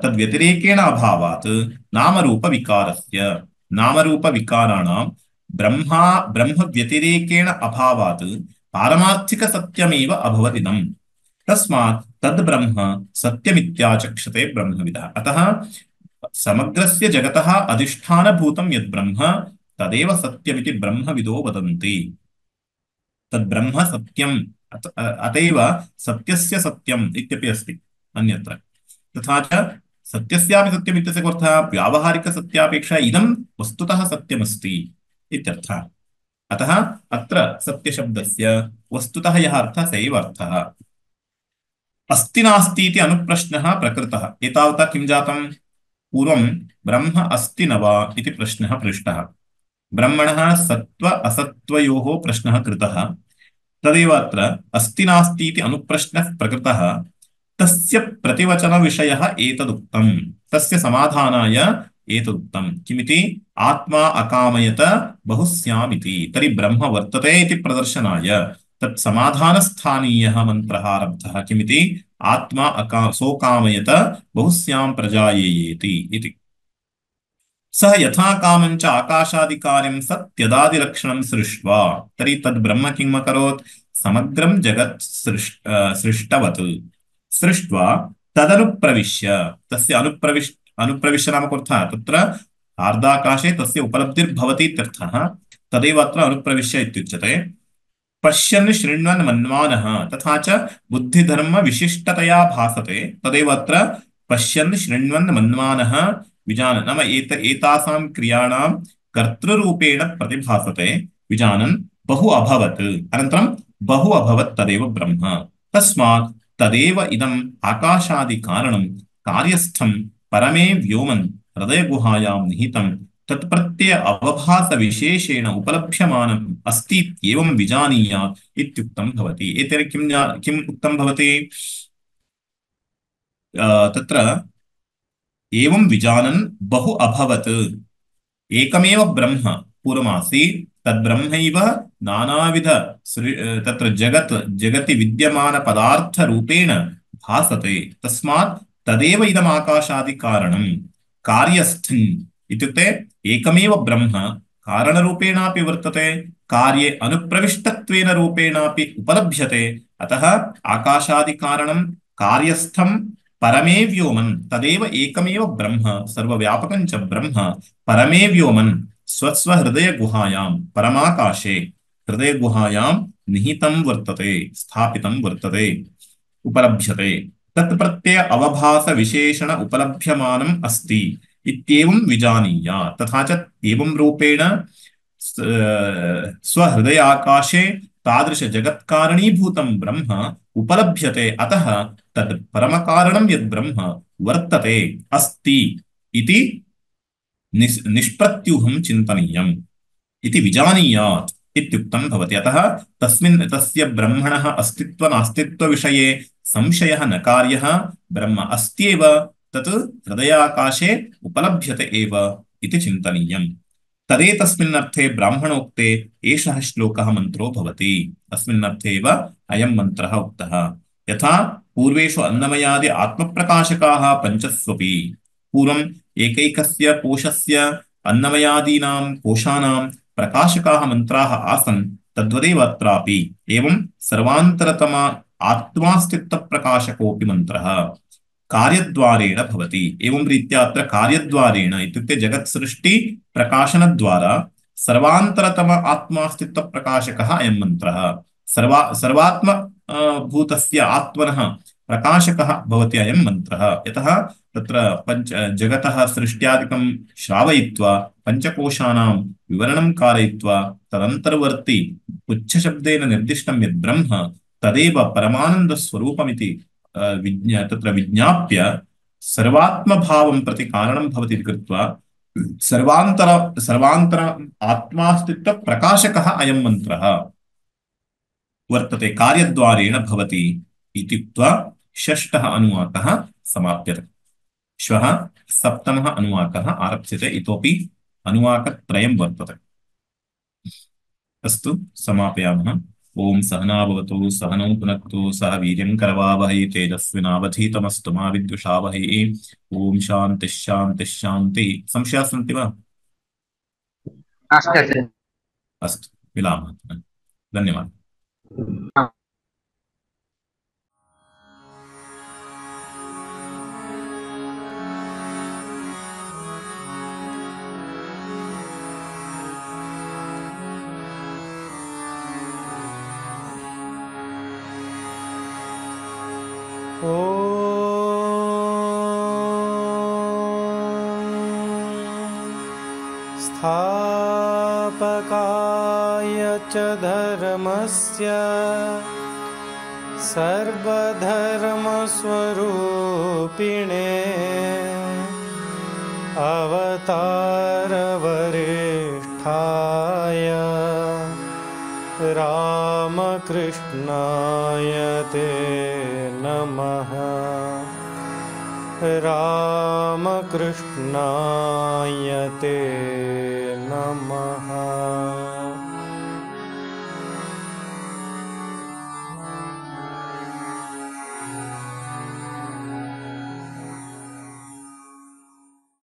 तद्व्यतिरेकेण अभावात् नामरूपविकारस्य, नामरूपविकाराणां ब्रह्मव्यतिरेकेण अभावात् पारमार्थिकसत्यमेव अभवदिदम्। तस्मात् तद्ब्रह्म सत्यमित्याचक्षते ब्रह्मविदः। अतः समग्रस्य जगतः अधिष्ठानभूतं यद् ब्रह्म तदेव सत्यमिति ब्रह्मविदो वदन्ति। तद्ब्रह्म सत्यम् अतएव सत्यस्य सत्यम् इत्यपि अस्ति अन्यत्र। तथा च सत्यस्यापि सत्यम् इत्यस्य अर्थः व्यावहारिकसत्यापेक्षया इदं वस्तुतः सत्यमस्ति इत्यर्थः। अतः अत्र सत्यशब्दस्य वस्तुतः यः अर्थः स एव अर्थः। अस्ति नास्ति इति अनुप्रश्नः प्रकृतः। एतावता किं जातं? पूर्वं ब्रह्म अस्ति न वा इति प्रश्नः पृष्टः। ब्रह्मणः सत्त्व असत्त्वयोः प्रश्नः कृतः। तदेव अत्र अस्ति नास्ति इति अनुप्रश्नः प्रकृतः तस्य प्रतिवचनविषयः एतदुक्तम् तस्य समाधानाय एतदुक्तम् किमिति आत्मा अकामयत बहुस्यामिति तर्हि ब्रह्म वर्तते इति प्रदर्शनाय तत् समाधानस्थानीयः मन्त्रः आरब्धः किमिति आत्मा सोकामयत बहुस्यां प्रजायेयेति इति सः यथा कामञ्च आकाशादिकार्यं सत्यदादिलक्षणं सृष्ट्वा तर्हि तद् ब्रह्म किम् अकरोत् समग्रं जगत् सृष्टवत् सृष्ट्वा तदनुप्रविश्य तस्य अनुप्रविश्य नाम कोऽर्थः तत्र आर्दाकाशे तस्य उपलब्धिर्भवति इत्यर्थः तदेव अत्र अनुप्रविश्य इत्युच्यते पश्यन् शृण्वन् मन्वानः तथा च बुद्धिधर्म विशिष्टतया भासते तदेव अत्र पश्यन् शृण्वन् मन्वानः विजानन् नाम एतासां क्रियाणां कर्तृरूपेण प्रतिभासते विजानन् बहु अभवत् अनन्तरं बहु अभवत् तदेव ब्रह्म तस्मात् तदेव इदम् आकाशादिकारणं कार्यस्थं परमे व्योमन् हृदयगुहायां निहितं तत्प्रत्यय अवभास विशेषेण उपलभ्यमानम् अस्ति एवं विजानीयात् इत्युक्तं भवति एतेन किम् उक्तं भवति तत्र एवं विजानन् बहु अभवत् एकमेव ब्रह्म पूर्वमासीत् तद्ब्रह्मैव नानाविध तत्र जगति विद्यमानपदार्थरूपेण भासते तस्मात् तदेव इदम् आकाशादिकारणं कार्यस्थम् इत्युक्ते एकमेव ब्रह्म कारणरूपेणापि वर्तते कार्ये अनुप्रविष्टत्वेन रूपेणापि उपलभ्यते अतः आकाशादिकारणं कार्यस्थं परमे व्योमन् तदेव एकमेव ब्रह्म सर्वव्यापकं च ब्रह्म परमे व्योमन् स्वस्वहृदयगुहायां परमाकाशे हृदयगुहायां निहितं वर्तते स्थापितं वर्तते उपलभ्यते तत्प्रत्यय अवभास विशेषण उपलभ्यमानम् अस्ति इत्येवं विजानीयात् तथा च एवं रूपेण स्वहृदयाकाशे तादृश जगत्कारणीभूतं ब्रह्म उपलभ्यते अतः तद् परमकारणं यद् ब्रह्म वर्तते अस्ति इति निष्प्रत्यूहं चिन्तनीयम् इति विजानीयात् इत्युक्तं भवति अतः तस्य ब्रह्मणः अस्तित्वनास्तित्वविषये संशयः न कार्यः ब्रह्म अस्त्येव तत् हृदयाकाशे उपलभ्यते एव इति चिन्तनीयम् तदेतस्मिन्नर्थे ब्राह्मणोक्ते एषः श्लोकः मन्त्रो भवति अस्मिन्नर्थे एव अयं मन्त्रः उक्तः यथा पूर्वेषु अन्नमयादि आत्मप्रकाशकाः पञ्चस्वपि पूर्वम् एकैकस्य कोशस्य अन्नमयादीनां कोशानां प्रकाशकाः मन्त्राः आसन् तद्वदेव अत्रापि एवं सर्वान्तरतम आत्मास्तित्वप्रकाशकोऽपि मन्त्रः कार्यद्वारेण भवति एवं रीत्या अत्र कार्यद्वारेण इत्युक्ते जगत्सृष्टि प्रकाशनद्वारा सर्वान्तरतम आत्मास्तित्वप्रकाशकः अयं मन्त्रः सर्वात्म भूतस्य आत्मनः प्रकाशकः भवति अयं मन्त्रः यतः तत्र जगतः सृष्ट्यादिकं श्रावयित्वा पञ्चकोशानां विवरणं कारयित्वा तदन्तर्वर्ति उच्चशब्देन निर्दिष्टं यद् ब्रह्म तदेव परमानन्दस्वरूपमिति तत्र विज्ञाप्य सर्वात्मभावं प्रति कारणं भवति इति कृत्वा सर्वान्तर आत्मास्तित्व प्रकाशकः अयं मन्त्रः वर्तते कार्यद्वारेण भवति इति उक्त्वा षष्ठः अनुवाकः समाप्यते श्वः सप्तमः अनुवाकः आरप्स्यते इतोपि अनुवाकत्रयं वर्तते अस्तु समापयामः ओम सहना भवतु सहनौ पुनक्तु सह वीर्यं करवावहै तेजस्विनावधीतमस्तु मा विद्विषावहै ओम शान्तिः शान्तिः शान्तिः संशयाः सन्ति वा अस्तु मिलामः धन्यवादः स्थापकाय च धर्मस्य सर्वधर्मस्वरूपिणे अवतारवरिष्ठाय रामकृष्णाय ते नमः। रामकृष्णाय ते नमः।